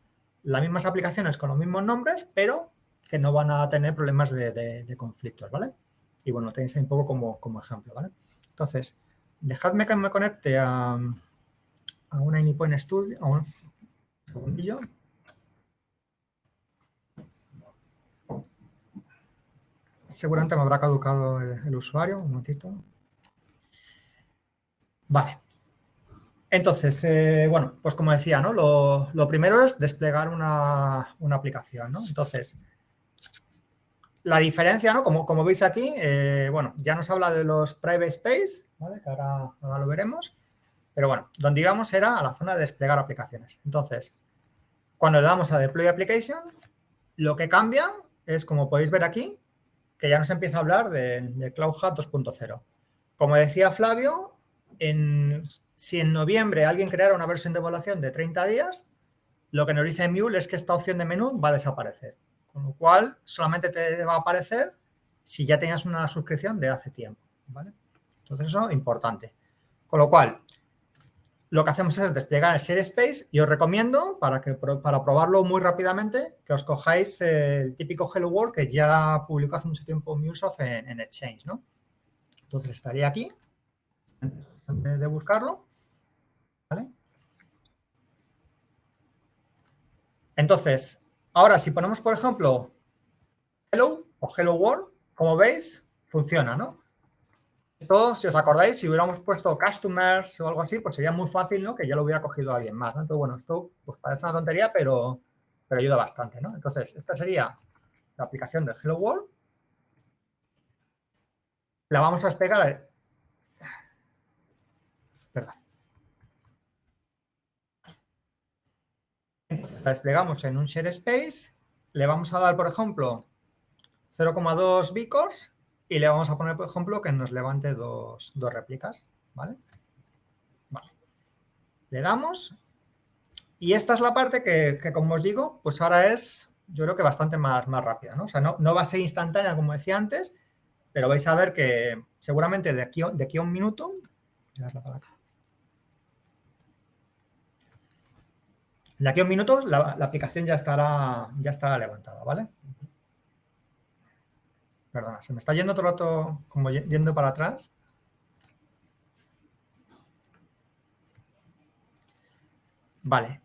las mismas aplicaciones con los mismos nombres, pero que no van a tener problemas de conflictos, ¿vale? Y bueno, tenéis ahí un poco como ejemplo, ¿vale? Entonces, dejadme que me conecte a una Anypoint Studio, a un segundillo. Seguramente me habrá caducado el usuario, un momentito. Vale. Entonces, bueno, pues como decía, ¿no? Lo primero es desplegar una aplicación, ¿no? Entonces, la diferencia, ¿no? Como veis aquí, bueno, ya nos habla de los private space, ¿vale? Que ahora lo veremos. Pero bueno, donde íbamos era a la zona de desplegar aplicaciones. Entonces, cuando le damos a Deploy Application, lo que cambia es, como podéis ver aquí, que ya nos empieza a hablar de Cloud Hub 2.0. Como decía Flavio, si en noviembre alguien creara una versión de evaluación de 30 días, lo que nos dice Mule es que esta opción de menú va a desaparecer. Con lo cual, solamente te va a aparecer si ya tenías una suscripción de hace tiempo, ¿vale? Entonces, eso es importante. Con lo cual, lo que hacemos es desplegar el Share Space y os recomiendo, para probarlo muy rápidamente, que os cojáis el típico Hello World que ya publicó hace mucho tiempo MuleSoft en Exchange, ¿no? Entonces, estaría aquí, antes de buscarlo, ¿vale? Entonces, ahora si ponemos, por ejemplo, Hello o Hello World, como veis, funciona, ¿no? Esto, si os acordáis, si hubiéramos puesto customers o algo así, pues sería muy fácil, ¿no? Que ya lo hubiera cogido alguien más, ¿no? Entonces, bueno, esto pues parece una tontería, pero ayuda bastante, ¿no? Entonces, esta sería la aplicación de Hello World. La vamos a desplegar. Perdón. La desplegamos en un share space. Le vamos a dar, por ejemplo, 0,2 bcores y le vamos a poner, por ejemplo, que nos levante dos réplicas, ¿vale? Vale. Le damos. Y esta es la parte que, como os digo, pues ahora es, yo creo que bastante más rápida, ¿no? O sea, no va a ser instantánea, como decía antes, pero vais a ver que seguramente de aquí a un minuto, voy a darle para acá. De aquí a un minuto la aplicación ya estará levantada, ¿vale? Perdona, se me está yendo todo el rato como yendo para atrás. Vale.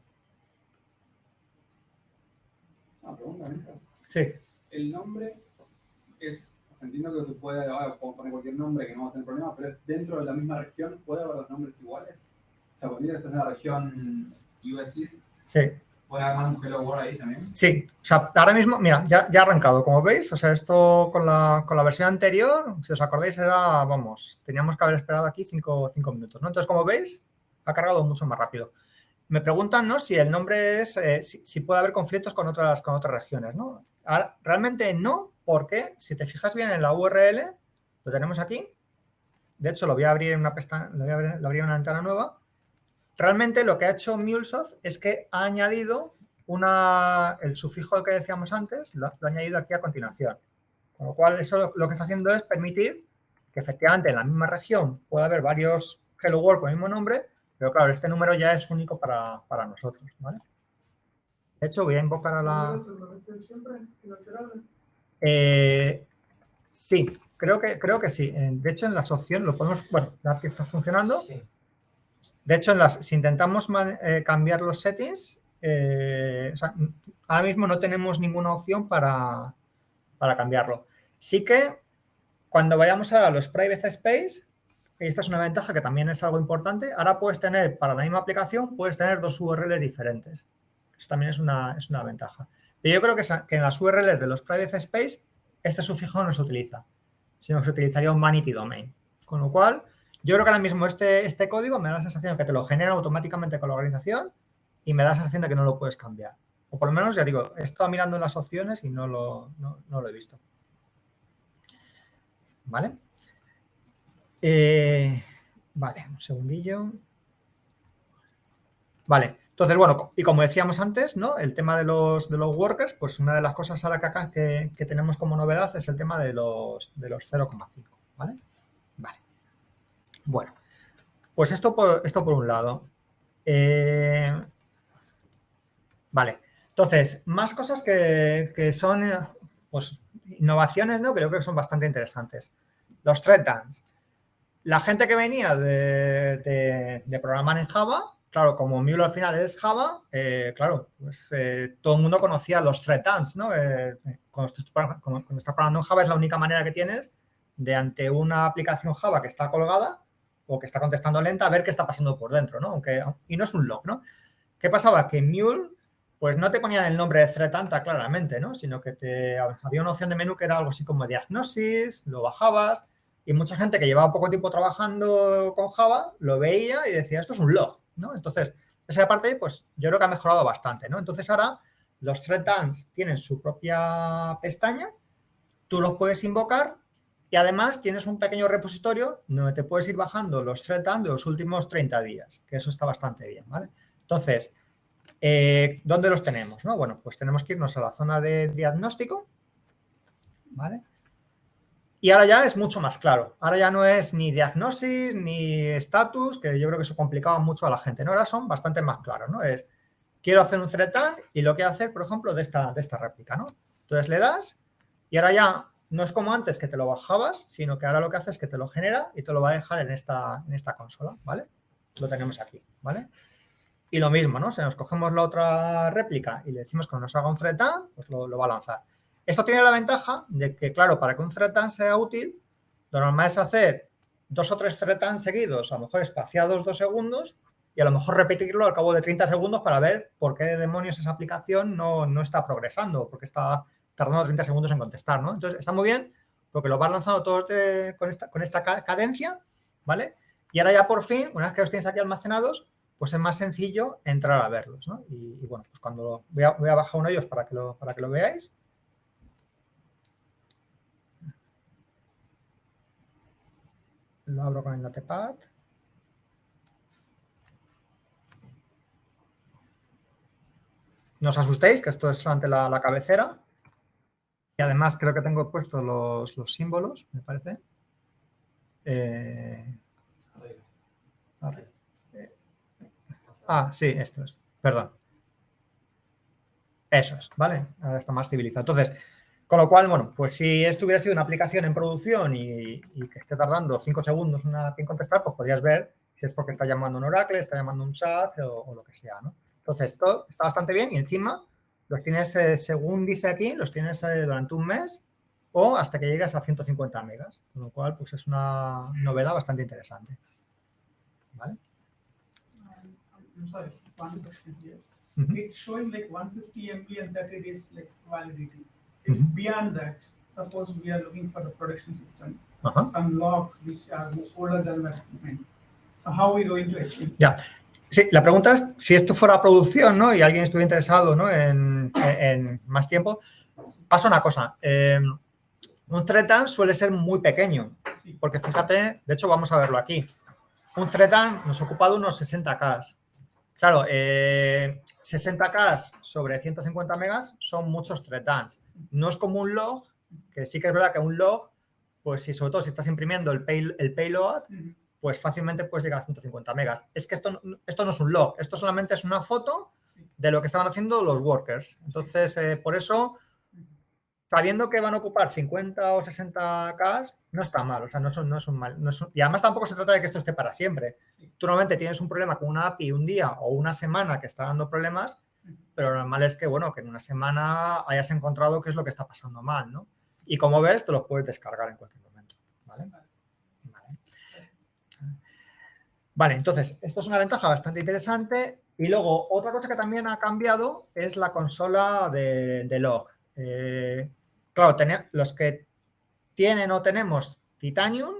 Una pregunta, ¿no? Sí. El nombre es, o sea, entiendo que se puede poner cualquier nombre que no va a tener problema, pero es dentro de la misma región, ¿puede haber los nombres iguales? O sea, cuando estás en la región US East, Sí. ¿puede haber más un Hello World ahí también? Sí, o sea, ahora mismo, mira, ya ha arrancado, como veis, o sea, esto con la versión anterior, si os acordáis, era, vamos, teníamos que haber esperado aquí 5 minutos, ¿no? Entonces, como veis, ha cargado mucho más rápido. Me preguntan, ¿no? Si el nombre es, si puede haber conflictos con otras regiones, ¿no? Ahora, realmente no, porque si te fijas bien en la URL, lo tenemos aquí. De hecho, lo voy a abrir en una pestaña, lo abrir en una ventana nueva. Realmente lo que ha hecho MuleSoft es que ha añadido el sufijo que decíamos antes, lo he añadido aquí a continuación. Con lo cual, eso lo que está haciendo es permitir que efectivamente en la misma región pueda haber varios Hello World con el mismo nombre, pero claro, este número ya es único para nosotros, ¿vale? De hecho, voy a invocar a la... sí, creo que sí. De hecho, en las opciones lo podemos... Bueno, la que está funcionando. Sí. De hecho, si intentamos cambiar los settings, o sea, ahora mismo no tenemos ninguna opción para cambiarlo. Sí que cuando vayamos a los private space, y esta es una ventaja que también es algo importante, ahora puedes tener, para la misma aplicación, puedes tener 2 URLs diferentes. Eso también es una ventaja. Pero yo creo que en las URLs de los private space, este sufijo no se utiliza, sino que se utilizaría un vanity domain. Con lo cual, yo creo que ahora mismo este código me da la sensación de que te lo genera automáticamente con la organización y me da la sensación de que no lo puedes cambiar. O por lo menos, ya digo, he estado mirando en las opciones y no lo he visto. ¿Vale? Vale, un segundillo. Vale, entonces, bueno, y como decíamos antes, ¿no? El tema de los workers, pues una de las cosas ahora que tenemos como novedad es el tema de los 0,5, ¿vale? Vale. Bueno, pues esto por un lado. Vale, entonces, más cosas que son, pues, innovaciones, ¿no? Creo que son bastante interesantes. Los thread dance. La gente que venía de programar en Java, claro, como Mule al final es Java, claro, pues todo el mundo conocía los thread dance, ¿no? Cuando estás programando en Java es la única manera que tienes de ante una aplicación Java que está colgada o que está contestando lenta, a ver qué está pasando por dentro, ¿no? Y no es un log, ¿no? ¿Qué pasaba? Que en Mule, pues no te ponían el nombre de thread dance claramente, ¿no? Sino que había una opción de menú que era algo así como diagnosis, lo bajabas. Y mucha gente que llevaba poco tiempo trabajando con Java lo veía y decía, esto es un log, ¿no? Entonces, esa parte, pues, yo creo que ha mejorado bastante, ¿no? Entonces, ahora los thread dance tienen su propia pestaña, tú los puedes invocar y además tienes un pequeño repositorio donde te puedes ir bajando los thread dance de los últimos 30 días, que eso está bastante bien, ¿vale? Entonces, ¿dónde los tenemos, no? Bueno, pues tenemos que irnos a la zona de diagnóstico, ¿vale? Y ahora ya es mucho más claro. Ahora ya no es ni diagnosis ni status, que yo creo que eso complicaba mucho a la gente, ¿no? Ahora son bastante más claros, ¿no? Es, quiero hacer un thread dance y lo quiero hacer, por ejemplo, de esta réplica, ¿no? Entonces le das y ahora ya no es como antes que te lo bajabas, sino que ahora lo que hace es que te lo genera y te lo va a dejar en esta consola, ¿vale? Lo tenemos aquí, ¿vale? Y lo mismo, ¿no? Si nos cogemos la otra réplica y le decimos que nos haga un thread dance, pues lo va a lanzar. Esto tiene la ventaja de que, claro, para que un thread dance sea útil, lo normal es hacer 2 o 3 thread dance seguidos, a lo mejor espaciados 2 segundos, y a lo mejor repetirlo al cabo de 30 segundos para ver por qué demonios esa aplicación no está progresando, porque está tardando 30 segundos en contestar, ¿no? Entonces, está muy bien porque lo vas lanzando todos con esta cadencia, ¿vale? Y ahora ya por fin, una vez que los tienes aquí almacenados, pues es más sencillo entrar a verlos, ¿no? Y bueno, pues cuando voy a bajar uno de ellos para que lo veáis. Lo abro con el Notepad. No os asustéis, que esto es solamente la cabecera. Y además creo que tengo puestos los símbolos, me parece. Sí, esto es. Perdón. Eso es, ¿vale? Ahora está más civilizado. Entonces, con lo cual, bueno, pues si esto hubiera sido una aplicación en producción y que esté tardando 5 segundos en contestar, pues podrías ver si es porque está llamando un Oracle, está llamando un SAT o lo que sea, ¿no? Entonces, esto está bastante bien y encima los tienes, según dice aquí, los tienes durante un mes o hasta que llegues a 150 megas, con lo cual, pues es una novedad bastante interesante. ¿Vale? I'm sorry, one question here. It's showing like 150 MB and 30 days like validity. If beyond that, suppose we are looking for the production system, some logs which are older than that. So how are we going to achieve? Ya. Sí, la pregunta es si esto fuera producción, ¿no? Y alguien estuviera interesado, ¿no? en más tiempo. Pasa una cosa. Un thread dance suele ser muy pequeño, porque fíjate, de hecho vamos a verlo aquí. Un thread dance nos ocupa de unos 60K. claro, 60K sobre 150 megas son muchos thread dumps. No es como un log, que sí que es verdad que un log, pues si sobre todo si estás imprimiendo el payload, pues fácilmente puedes llegar a 150 megas. Es que esto no es un log, esto solamente es una foto de lo que estaban haciendo los workers. Entonces, por eso, sabiendo que van a ocupar 50 o 60K, no está mal. O sea, no es un mal. Y además tampoco se trata de que esto esté para siempre. Tú normalmente tienes un problema con una API un día o una semana que está dando problemas, pero lo normal es que, bueno, que en una semana hayas encontrado qué es lo que está pasando mal, ¿no? Y como ves, te los puedes descargar en cualquier momento, ¿vale? Vale, entonces, esto es una ventaja bastante interesante. Y luego, otra cosa que también ha cambiado es la consola de log. Claro, los que tienen o tenemos Titanium,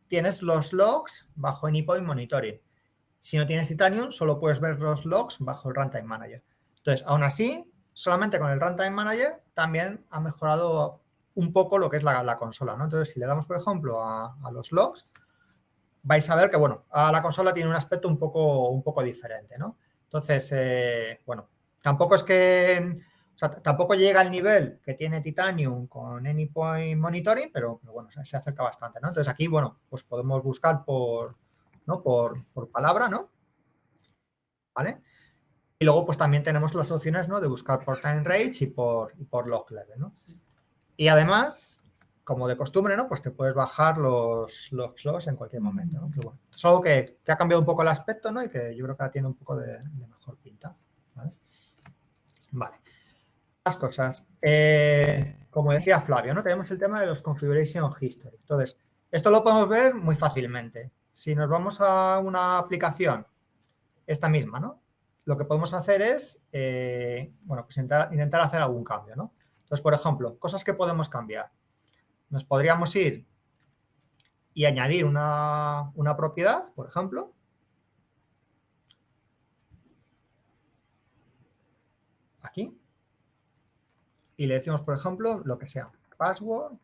tienes los logs bajo Anypoint Monitoring. Si no tienes Titanium, solo puedes ver los logs bajo el Runtime Manager. Entonces, aún así, solamente con el Runtime Manager también ha mejorado un poco lo que es la consola, ¿no? Entonces, si le damos, por ejemplo, a los logs, vais a ver que, bueno, a la consola tiene un aspecto un poco diferente, ¿no? Entonces, bueno, tampoco es que, o sea, tampoco llega al nivel que tiene Titanium con Anypoint Monitoring, pero bueno, se acerca bastante, ¿no? Entonces, aquí, bueno, pues podemos buscar por palabra, ¿no? ¿Vale? Y luego, pues también tenemos las opciones, ¿no? De buscar por time range y por log level, ¿no? Y además, como de costumbre, ¿no? Pues te puedes bajar los logs en cualquier momento, ¿no? Pero bueno, es algo que ha cambiado un poco el aspecto, ¿no? Y que yo creo que ahora tiene un poco de mejor pinta, ¿vale? Vale. Más cosas. Como decía Flavio, ¿no? Tenemos el tema de los configuration history. Entonces, esto lo podemos ver muy fácilmente. Si nos vamos a una aplicación, esta misma, ¿no? Lo que podemos hacer es, bueno, pues intentar hacer algún cambio, ¿no? Entonces, por ejemplo, cosas que podemos cambiar. Nos podríamos ir y añadir una propiedad, por ejemplo. Aquí. Y le decimos, por ejemplo, lo que sea. Password.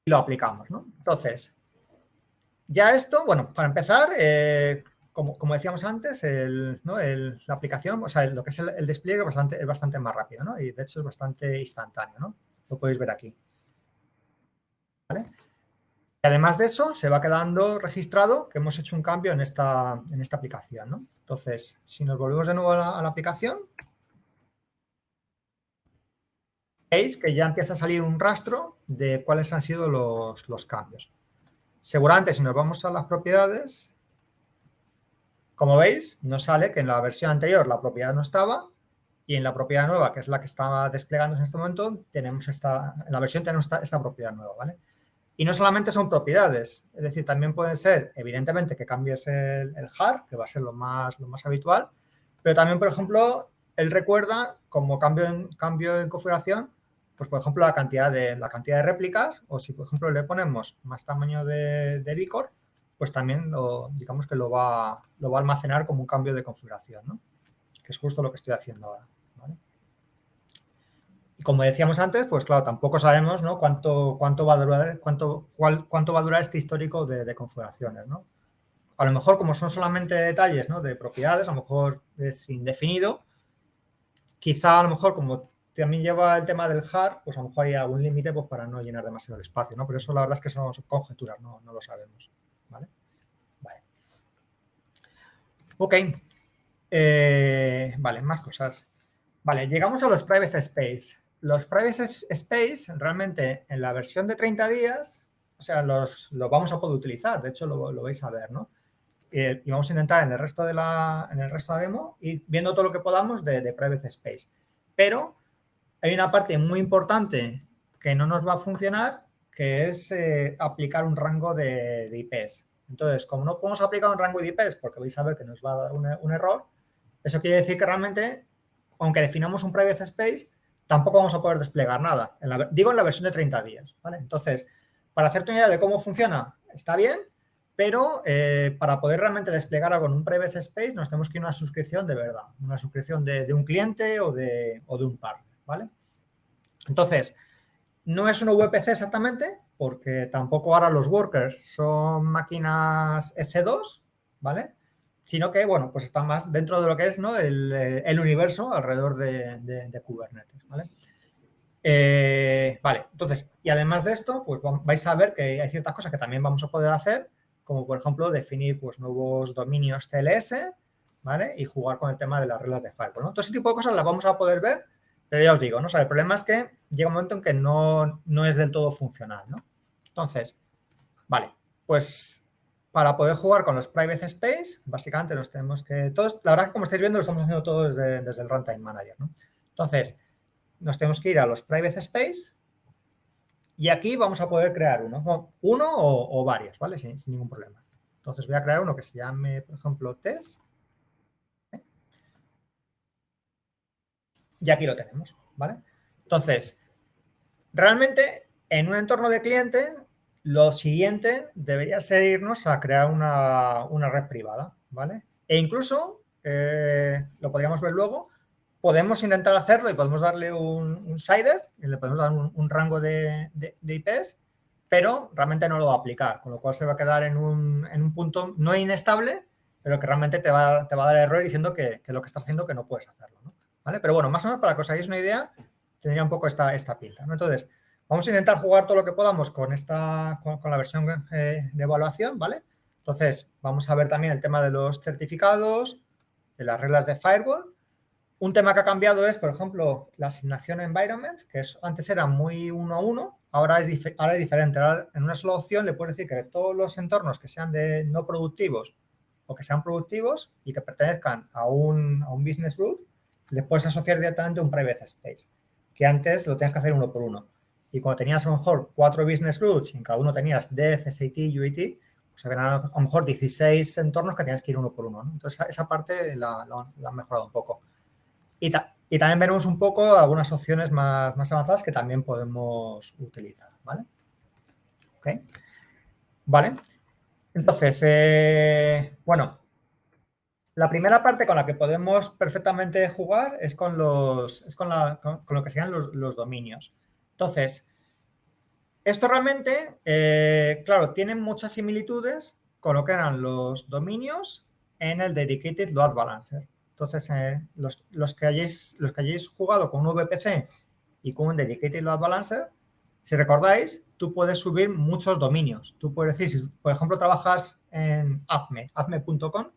Y lo aplicamos, ¿no? Entonces, ya esto, bueno, para empezar, como decíamos antes, la aplicación, o sea, lo que es el despliegue es bastante más rápido, ¿no? Y de hecho es bastante instantáneo, ¿no? Lo podéis ver aquí. ¿Vale? Y además de eso, se va quedando registrado que hemos hecho un cambio en esta aplicación, ¿no? Entonces, si nos volvemos de nuevo a la aplicación, veis que ya empieza a salir un rastro de cuáles han sido los cambios. Seguramente, si nos vamos a las propiedades, como veis, nos sale que en la versión anterior la propiedad no estaba y en la propiedad nueva, que es la que está desplegando en este momento, en la versión tenemos esta propiedad nueva, ¿vale? Y no solamente son propiedades, es decir, también puede ser, evidentemente, que cambies el jar, que va a ser lo más habitual, pero también, por ejemplo, él recuerda como cambio en configuración, pues, por ejemplo, la cantidad de réplicas, o si, por ejemplo, le ponemos más tamaño de Vcore, pues también digamos que lo va a almacenar como un cambio de configuración, ¿no? Que es justo lo que estoy haciendo ahora, ¿vale? Y como decíamos antes, pues claro, tampoco sabemos, ¿no? cuánto va a durar este histórico de configuraciones, ¿no? A lo mejor, como son solamente detalles, ¿no? De propiedades, a lo mejor es indefinido. Quizá a lo mejor, como también lleva el tema del jar, pues a lo mejor hay algún límite, pues, para no llenar demasiado el espacio, ¿no? Pero eso la verdad es que son conjeturas, no lo sabemos, ¿vale? Vale. Ok. Vale, más cosas. Vale, llegamos a los Private Space. Los Private Space, realmente, en la versión de 30 días, o sea, los vamos a poder utilizar. De hecho, lo vais a ver, ¿no? Y vamos a intentar en el resto de la demo ir viendo todo lo que podamos de Private Space. Pero hay una parte muy importante que no nos va a funcionar, que es aplicar un rango de IPs. Entonces, como no podemos aplicar un rango de IPs, porque vais a ver que nos va a dar un error, eso quiere decir que realmente, aunque definamos un private space, tampoco vamos a poder desplegar nada. Digo en la versión de 30 días, ¿vale? Entonces, para hacerte una idea de cómo funciona, está bien, pero para poder realmente desplegar algo en un private space, nos tenemos que ir a una suscripción de verdad, una suscripción de un cliente o de un partner, ¿vale? Entonces, no es una VPC exactamente, porque tampoco ahora los workers son máquinas EC2, ¿vale? Sino que, bueno, pues están más dentro de lo que es, ¿no?, el universo alrededor de Kubernetes, ¿vale? Vale, entonces, y además de esto, pues vais a ver que hay ciertas cosas que también vamos a poder hacer, como por ejemplo definir pues nuevos dominios TLS, ¿vale? Y jugar con el tema de las reglas de Firewall, ¿no? Todo ese tipo de cosas las vamos a poder ver, pero ya os digo, ¿no? O sea, el problema es que llega un momento en que no es del todo funcional, ¿no? Entonces, vale, pues para poder jugar con los private space, básicamente los tenemos que... Todos, la verdad que como estáis viendo lo estamos haciendo todo desde el Runtime Manager, ¿no? Entonces, nos tenemos que ir a los private space y aquí vamos a poder crear uno o varios, ¿vale? Sin ningún problema. Entonces voy a crear uno que se llame, por ejemplo, test. Y aquí lo tenemos, ¿vale? Entonces, realmente en un entorno de cliente, lo siguiente debería ser irnos a crear una red privada, ¿vale? E incluso, lo podríamos ver luego, podemos intentar hacerlo y podemos darle un CIDR, y le podemos dar un rango de IPs, pero realmente no lo va a aplicar, con lo cual se va a quedar en un punto no inestable, pero que realmente te va a dar error diciendo que lo que estás haciendo que no puedes hacerlo, ¿no? ¿Vale? Pero bueno, más o menos para que os hagáis una idea, tendría un poco esta pinta, ¿no? Entonces, vamos a intentar jugar todo lo que podamos con la versión de evaluación, ¿vale? Entonces, vamos a ver también el tema de los certificados, de las reglas de Firewall. Un tema que ha cambiado es, por ejemplo, la asignación environments, que antes era muy 1 a 1, ahora es diferente. Ahora, en una sola opción le puedes decir que todos los entornos que sean de no productivos o que sean productivos y que pertenezcan a un business root, le puedes asociar directamente un private space, que antes lo tenías que hacer uno por uno. Y cuando tenías a lo mejor 4 business roots y en cada uno tenías dev, SAT, UAT, pues habían a lo mejor 16 entornos que tenías que ir uno por uno, ¿no? Entonces, esa parte la han mejorado un poco. Y también veremos un poco algunas opciones más avanzadas que también podemos utilizar, ¿vale? Ok. Vale. Entonces, bueno, la primera parte con la que podemos perfectamente jugar es con lo que sean los dominios. Entonces, esto realmente, claro, tiene muchas similitudes con lo que eran los dominios en el Dedicated Load Balancer. Entonces, los que hayáis jugado con un VPC y con un Dedicated Load Balancer, si recordáis, tú puedes subir muchos dominios. Tú puedes decir, si por ejemplo trabajas en azme.com,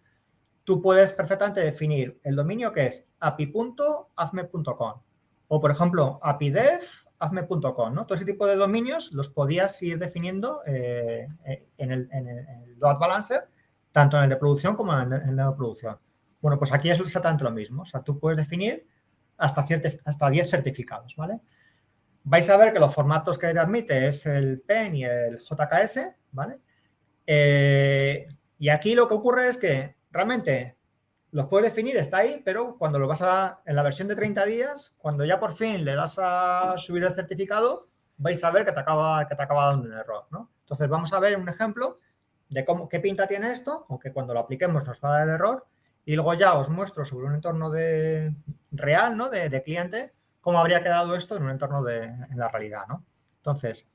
tú puedes perfectamente definir el dominio que es api.azme.com o, por ejemplo, apidev.azme.com, ¿no? Todo ese tipo de dominios los podías ir definiendo en el load balancer, tanto en el de producción como en el de no producción. Bueno, pues aquí es exactamente lo mismo. O sea, tú puedes definir hasta 10 certificados, ¿vale? Vais a ver que los formatos que te admite es el PEN y el JKS, ¿vale? Y aquí lo que ocurre es que realmente los puedes definir, está ahí, pero cuando lo vas en la versión de 30 días, cuando ya por fin le das a subir el certificado, vais a ver que te acaba dando un error, ¿no? Entonces vamos a ver un ejemplo de qué pinta tiene esto, aunque cuando lo apliquemos nos va a dar el error, y luego ya os muestro sobre un entorno real, ¿no? De cliente, cómo habría quedado esto en un entorno en la realidad, ¿no? Entonces,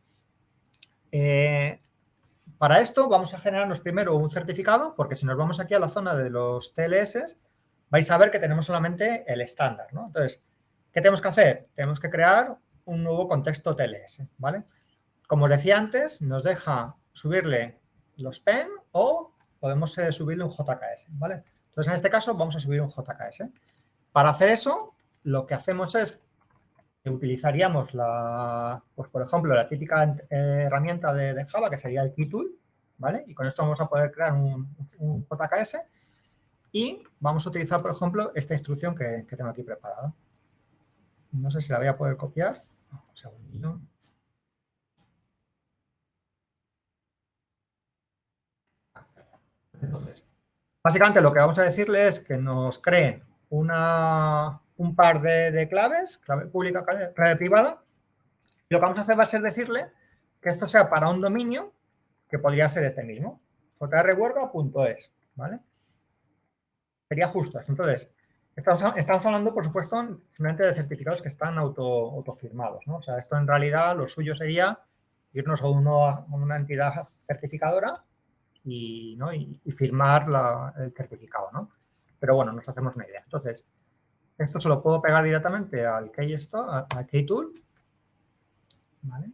para esto vamos a generarnos primero un certificado, porque si nos vamos aquí a la zona de los TLS, vais a ver que tenemos solamente el estándar, ¿no? Entonces, ¿qué tenemos que hacer? Tenemos que crear un nuevo contexto TLS, ¿vale? Como os decía antes, nos deja subirle los PEN o podemos subirle un JKS, ¿vale? Entonces, en este caso vamos a subir un JKS. Para hacer eso, lo que hacemos es que utilizaríamos pues por ejemplo, la típica herramienta de Java, que sería el KeyTool, ¿vale? Y con esto vamos a poder crear un JKS y vamos a utilizar, por ejemplo, esta instrucción que tengo aquí preparada. No sé si la voy a poder copiar. Un segundito. Entonces, básicamente lo que vamos a decirle es que nos cree un par de claves, clave pública, clave privada, y lo que vamos a hacer va a ser decirle que esto sea para un dominio que podría ser este mismo, jrworka.es, ¿vale? Sería justo esto. Entonces, estamos hablando, por supuesto, simplemente de certificados que están autofirmados, ¿no? O sea, esto en realidad lo suyo sería irnos a una entidad certificadora y, ¿no? y firmar el certificado, ¿no? Pero bueno, nos hacemos una idea. Entonces, esto se lo puedo pegar directamente al KeyStore, al KeyTool, ¿vale?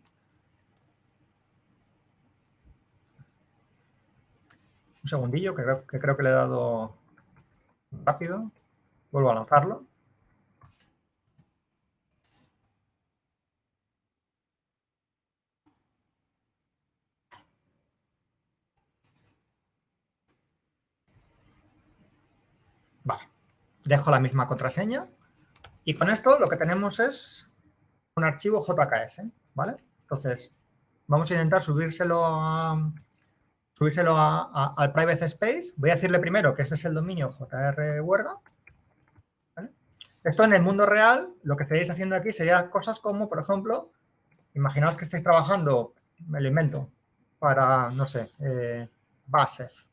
Un segundillo, que creo que le he dado rápido. Vuelvo a lanzarlo. Vale. Dejo la misma contraseña. Y con esto lo que tenemos es un archivo JKS, ¿vale? Entonces, vamos a intentar subírselo al private space. Voy a decirle primero que este es el dominio JR-Huerga. ¿Vale? Esto en el mundo real, lo que estaréis haciendo aquí sería cosas como, por ejemplo, imaginaos que estáis trabajando, me lo invento, para, no sé, BASF,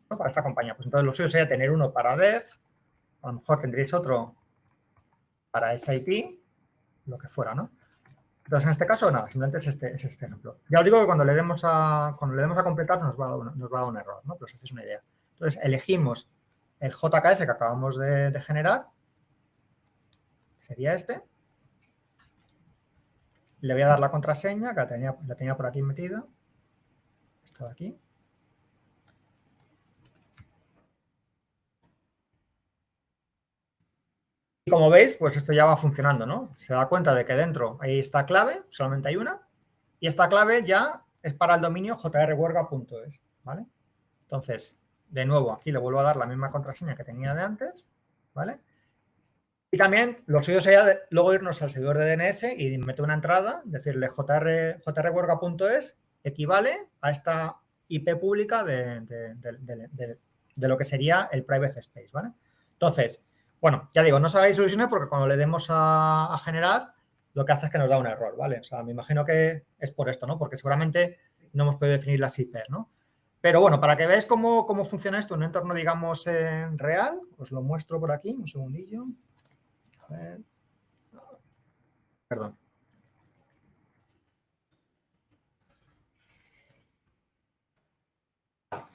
¿no? Para esta compañía. Pues entonces lo suyo sería tener uno para dev, a lo mejor tendréis otro para SIP, lo que fuera, ¿no? Entonces, en este caso, nada, simplemente es este ejemplo. Ya os digo que cuando le demos a completar nos va a dar un error, ¿no? Pero os hacéis una idea. Entonces, elegimos el JKS que acabamos de generar. Sería este. Le voy a dar la contraseña, que la tenía por aquí metida. Esta de aquí. Y como veis, pues esto ya va funcionando, ¿no? Se da cuenta de que dentro hay esta clave, solamente hay una, y esta clave ya es para el dominio jrhuerga.es, ¿vale? Entonces, de nuevo, aquí le vuelvo a dar la misma contraseña que tenía de antes, ¿vale? Y también lo suyo sería luego irnos al servidor de DNS y meter una entrada, decirle jrhuerga.es equivale a esta IP pública de lo que sería el private space, ¿vale? Entonces, bueno, ya digo, no os hagáis ilusiones porque cuando le demos a generar, lo que hace es que nos da un error, ¿vale? O sea, me imagino que es por esto, ¿no? Porque seguramente no hemos podido definir las IPs, ¿no? Pero bueno, para que veáis cómo funciona esto en un entorno, digamos, real, os lo muestro por aquí, un segundillo. A ver. Perdón.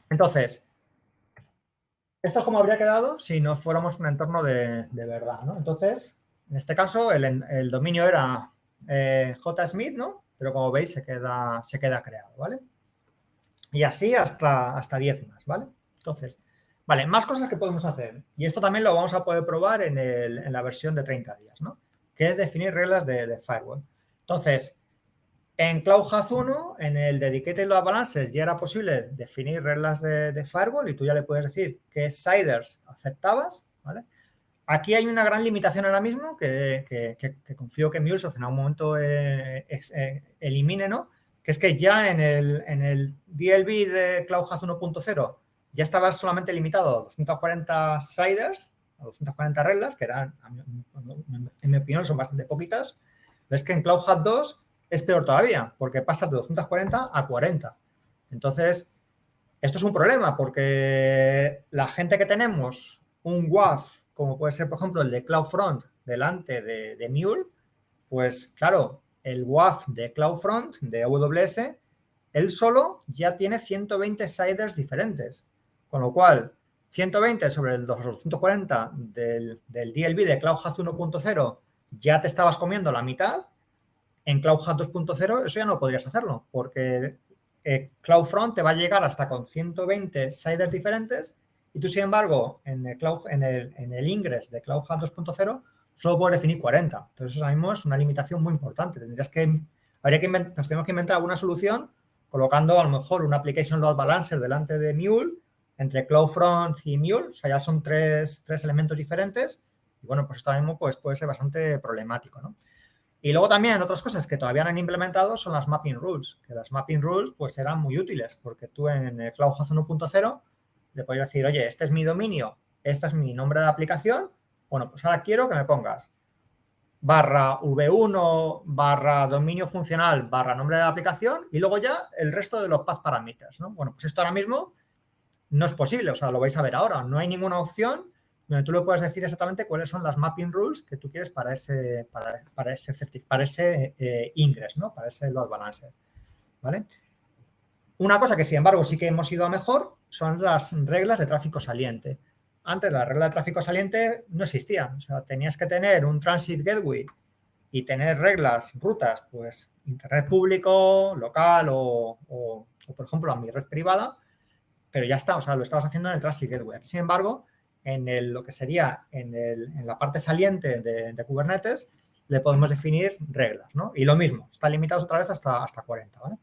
Entonces, esto es como habría quedado si no fuéramos un entorno de verdad, ¿no? Entonces, en este caso, el dominio era JSmith, ¿no? Pero como veis, se queda creado, ¿vale? Y así hasta 10 más, ¿vale? Entonces, vale, más cosas que podemos hacer. Y esto también lo vamos a poder probar en la versión de 30 días, ¿no? Que es definir reglas de firewall. Entonces, en CloudHub 1, en el Dedicated Load Balancer, ya era posible definir reglas de firewall y tú ya le puedes decir qué sliders aceptabas, ¿vale? Aquí hay una gran limitación ahora mismo que confío que MuleSoft en algún momento elimine, ¿no? Que es que ya en el DLB de CloudHub 1.0 ya estaba solamente limitado a 240 sliders, a 240 reglas, que eran, en mi opinión, son bastante poquitas. Pero es que en CloudHub 2 es peor todavía, porque pasa de 240 a 40. Entonces, esto es un problema, porque la gente que tenemos un WAF, como puede ser, por ejemplo, el de CloudFront, delante de Mule, pues, claro, el WAF de CloudFront, de AWS, él solo ya tiene 120 sliders diferentes. Con lo cual, 120 sobre el 240 del DLB de CloudHub 1.0 ya te estabas comiendo la mitad. En CloudHub 2.0 eso ya no podrías hacerlo, porque CloudFront te va a llegar hasta con 120 sliders diferentes y tú, sin embargo, en el Ingress de CloudHub 2.0 solo puedes definir 40. Entonces, eso ahora mismo es una limitación muy importante. Nos tenemos que inventar alguna solución colocando a lo mejor un Application Load Balancer delante de Mule, entre CloudFront y Mule. O sea, ya son tres elementos diferentes. Y bueno, pues esto ahora mismo pues, puede ser bastante problemático, ¿no? Y luego también otras cosas que todavía no han implementado son las mapping rules, que las mapping rules pues serán muy útiles porque tú en el CloudHub 1.0 le podrías decir, oye, este es mi dominio, este es mi nombre de aplicación, bueno, pues ahora quiero que me pongas /v1 /dominio funcional /nombre de la aplicación y luego ya el resto de los path parameters, ¿no? Bueno, pues esto ahora mismo no es posible, o sea, lo vais a ver ahora, no hay ninguna opción donde tú le puedes decir exactamente cuáles son las mapping rules que tú quieres para ese ingress, ¿no? Para ese load balancer. ¿vale? Una cosa que, sin embargo, sí que hemos ido a mejor son las reglas de tráfico saliente. Antes las reglas de tráfico saliente no existían. O sea, tenías que tener un transit gateway y tener reglas, rutas, pues internet público, local o por ejemplo, a mi red privada, pero ya está, o sea, lo estabas haciendo en el transit gateway. Sin embargo, en lo que sería en la parte saliente de Kubernetes, le podemos definir reglas, ¿no? Y lo mismo, está limitado otra vez hasta 40, ¿vale?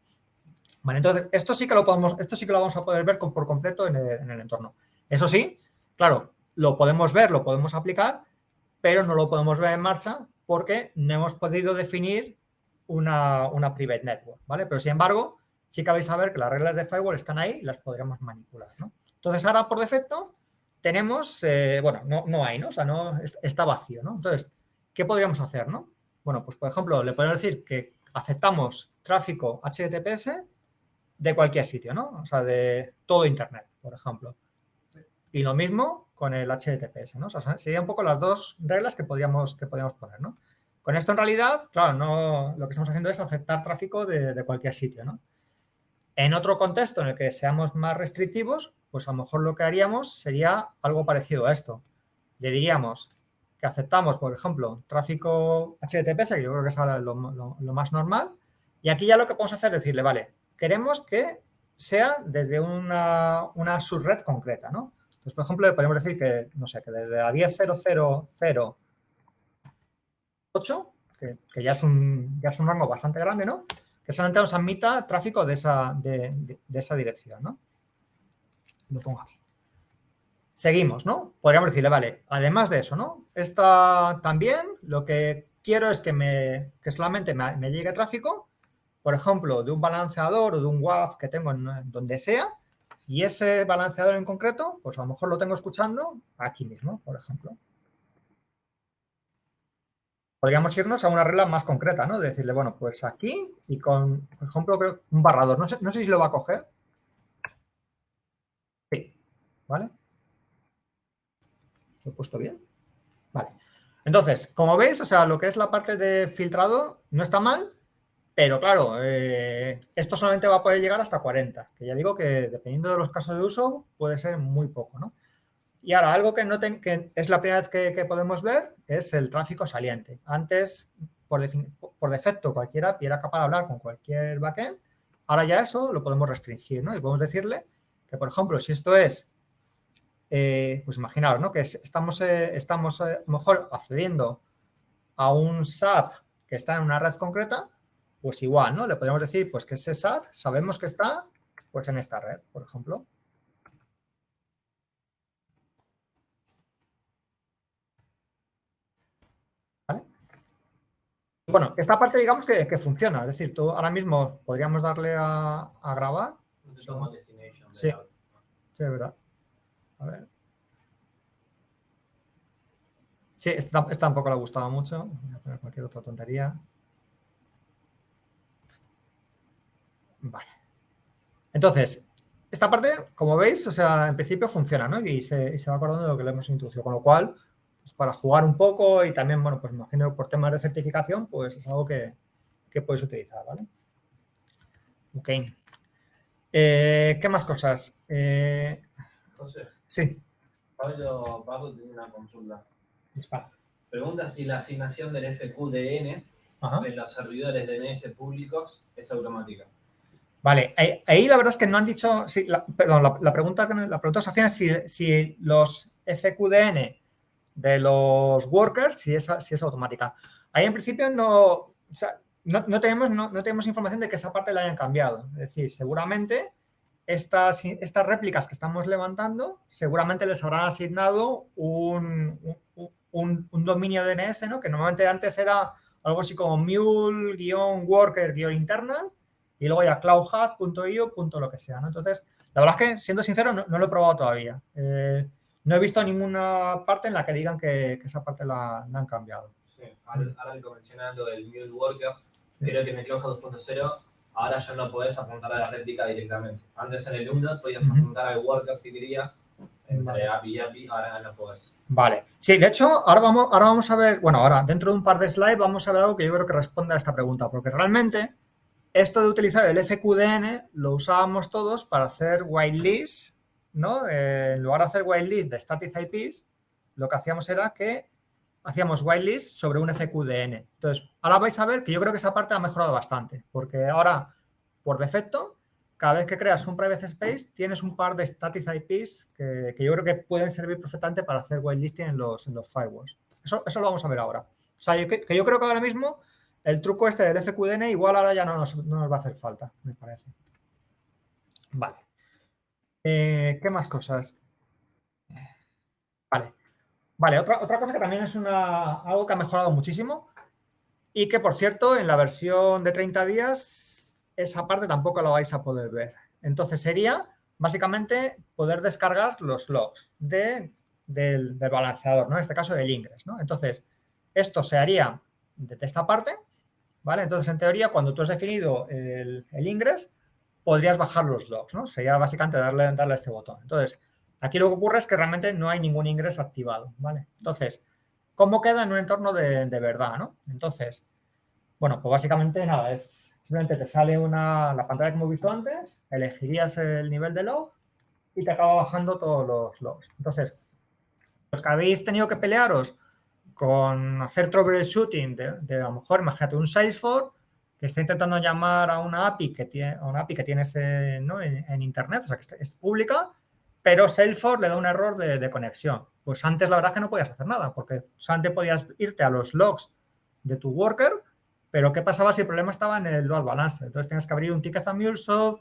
Vale, entonces, esto sí que lo vamos a poder ver por completo en el entorno. Eso sí, claro, lo podemos ver, lo podemos aplicar, pero no lo podemos ver en marcha porque no hemos podido definir una private network, ¿vale? Pero, sin embargo, sí que vais a ver que las reglas de firewall están ahí y las podríamos manipular, ¿no? Entonces, ahora, por defecto, tenemos, bueno, no hay, ¿no? O sea, no está vacío, ¿no? Entonces, ¿qué podríamos hacer, no? Bueno, pues, por ejemplo, le podemos decir que aceptamos tráfico HTTPS de cualquier sitio, ¿no? O sea, de todo Internet, por ejemplo. Y lo mismo con el HTTPS, ¿no? O sea, serían un poco las dos reglas que podríamos poner, ¿no? Con esto, en realidad, claro, lo que estamos haciendo es aceptar tráfico de cualquier sitio, ¿no? En otro contexto en el que seamos más restrictivos, pues a lo mejor lo que haríamos sería algo parecido a esto. Le diríamos que aceptamos, por ejemplo, tráfico HTTPS, que yo creo que es ahora lo más normal, y aquí ya lo que podemos hacer es decirle, vale, queremos que sea desde una subred concreta, ¿no? Entonces, por ejemplo, le podemos decir que, no sé, que desde la 10.0.0.0.8, que ya es un rango bastante grande, ¿no? Que solamente nos admita tráfico de esa dirección, ¿no? Lo pongo aquí. Seguimos, ¿no? Podríamos decirle, vale, además de eso, ¿no? Esta también lo que quiero es que solamente me llegue tráfico, por ejemplo, de un balanceador o de un WAF que tengo en donde sea, y ese balanceador en concreto, pues a lo mejor lo tengo escuchando aquí mismo, por ejemplo. Podríamos irnos a una regla más concreta, ¿no? De decirle, bueno, pues aquí y con, por ejemplo, creo un barrador. No sé si lo va a coger. Sí, ¿vale? ¿Lo he puesto bien? Vale. Entonces, como veis, o sea, lo que es la parte de filtrado no está mal, pero claro, esto solamente va a poder llegar hasta 40, que ya digo que dependiendo de los casos de uso puede ser muy poco, ¿no? Y ahora, algo que es la primera vez que podemos ver es el tráfico saliente. Antes, por defecto, cualquier API era capaz de hablar con cualquier backend. Ahora ya eso lo podemos restringir, ¿no? Y podemos decirle que, por ejemplo, si esto es, pues imaginaos, ¿no? Que estamos mejor accediendo a un SAP que está en una red concreta, pues igual, ¿no? Le podemos decir, pues que ese SAT sabemos que está, pues en esta red, por ejemplo. ¿Vale? Bueno, esta parte digamos que funciona, es decir, tú ahora mismo podríamos darle a grabar. Sí, es verdad. A ver. Sí, esta tampoco le ha gustado mucho. Voy a poner cualquier otra tontería. Vale. Entonces, esta parte, como veis, o sea, en principio funciona, ¿no? Y se va acordando de lo que le hemos introducido, con lo cual, pues para jugar un poco y también, bueno, pues imagino por temas de certificación, pues es algo que puedes utilizar, ¿vale? Ok. ¿Qué más cosas? José. Sí. Pablo tiene una consulta. Dispara. Pregunta si la asignación del FQDN en los servidores DNS públicos es automática. Vale, ahí la verdad es que no han dicho, sí, perdón, la pregunta que se hacía es si los FQDN de los workers, si es automática. Ahí en principio no tenemos información de que esa parte la hayan cambiado. Es decir, seguramente estas réplicas que estamos levantando, seguramente les habrán asignado un dominio DNS, ¿no? Que normalmente antes era algo así como mule-worker-internal y luego ya cloudhub.io, lo que sea, ¿no? Entonces, la verdad es que, siendo sincero, no lo he probado todavía. No he visto ninguna parte en la que digan que esa parte la han cambiado. Sí, ahora que mencionando el mule worker, sí. Creo que en el Cloudhub 2.0 ahora ya no podés apuntar a la réplica directamente. Antes en el 1 podías apuntar al worker si querías, entre API y API, ahora no podés. Vale. Sí, de hecho, ahora vamos a ver, bueno, ahora dentro de un par de slides vamos a ver algo que yo creo que responde a esta pregunta, porque realmente esto de utilizar el FQDN lo usábamos todos para hacer whitelist, ¿no? En lugar de hacer whitelist de static IPs, lo que hacíamos era que hacíamos whitelist sobre un FQDN. Entonces, ahora vais a ver que yo creo que esa parte ha mejorado bastante, porque ahora, por defecto, cada vez que creas un private space, tienes un par de static IPs que yo creo que pueden servir perfectamente para hacer whitelisting en los firewalls. Eso lo vamos a ver ahora. O sea, yo creo que ahora mismo el truco este del FQDN igual ahora ya no nos va a hacer falta, me parece. Vale. ¿Qué más cosas? Vale, otra cosa que también es algo que ha mejorado muchísimo y que, por cierto, en la versión de 30 días esa parte tampoco la vais a poder ver. Entonces sería, básicamente, poder descargar los logs del balanceador, ¿no? En este caso del ingress, ¿no? Entonces, esto se haría desde esta parte, ¿vale? Entonces, en teoría, cuando tú has definido el ingress, podrías bajar los logs, ¿no? Sería básicamente darle a este botón. Entonces, aquí lo que ocurre es que realmente no hay ningún ingreso activado, ¿vale? Entonces, ¿cómo queda en un entorno de verdad, ¿no? Entonces, bueno, pues básicamente nada, es simplemente te sale la pantalla que hemos visto antes, elegirías el nivel de log y te acaba bajando todos los logs. Entonces, los que habéis tenido que pelearos con hacer troubleshooting de a lo mejor, imagínate, un Salesforce que está intentando llamar a una API que tienes ¿no? en Internet, o sea, que es pública, pero Salesforce le da un error de conexión. Pues antes la verdad es que no podías hacer nada, porque antes podías irte a los logs de tu worker, pero ¿qué pasaba si el problema estaba en el load balance? Entonces tenías que abrir un ticket a MuleSoft,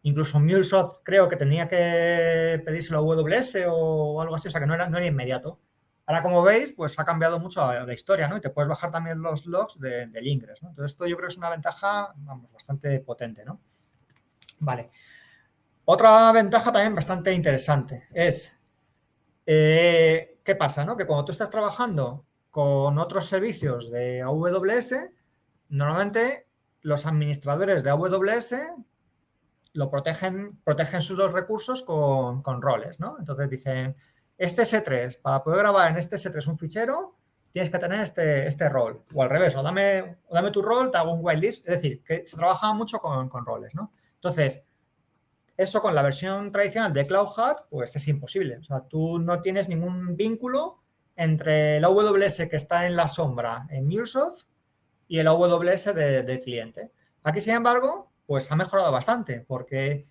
incluso MuleSoft creo que tenía que pedírselo a AWS o algo así, o sea que no era inmediato. Ahora, como veis, pues ha cambiado mucho la historia, ¿no? Y te puedes bajar también los logs del ingress, ¿no? Entonces, esto yo creo que es una ventaja, vamos, bastante potente, ¿no? Vale. Otra ventaja también bastante interesante es, ¿qué pasa, no? Que cuando tú estás trabajando con otros servicios de AWS, normalmente los administradores de AWS protegen sus recursos con roles, ¿no? Entonces dicen, este S3, para poder grabar en este S3 un fichero, tienes que tener este rol. O al revés, o dame tu rol, te hago un whitelist. Es decir, que se trabaja mucho con roles, ¿no? Entonces, eso con la versión tradicional de Cloud Hat, pues es imposible. O sea, tú no tienes ningún vínculo entre el AWS que está en la sombra en MuleSoft y el AWS del cliente. Aquí, sin embargo, pues ha mejorado bastante porque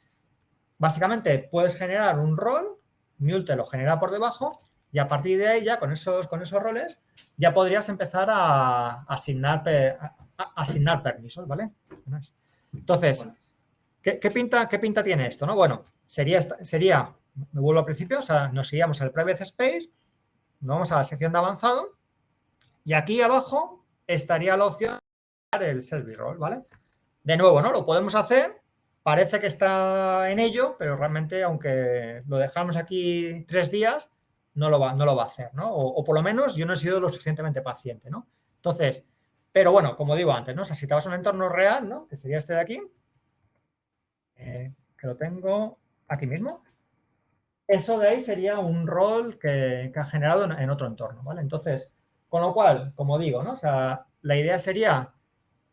básicamente puedes generar un rol, Mule te lo genera por debajo y a partir de ahí ya con esos roles ya podrías empezar a asignar permisos, ¿vale? Entonces, ¿qué pinta tiene esto, no? Bueno, sería, me vuelvo al principio, o sea, nos iríamos al Private Space, nos vamos a la sección de avanzado y aquí abajo estaría la opción de el Service Role, ¿vale? De nuevo, ¿no? Lo podemos hacer, parece que está en ello, pero realmente, aunque lo dejamos aquí 3 días, no lo va a hacer, ¿no? O por lo menos yo no he sido lo suficientemente paciente, ¿no? Entonces, pero bueno, como digo antes, ¿no? O sea, si te vas a un entorno real, ¿no? Que sería este de aquí, que lo tengo aquí mismo. Eso de ahí sería un rol que ha generado en otro entorno, ¿vale? Entonces, con lo cual, como digo, ¿no? O sea, la idea sería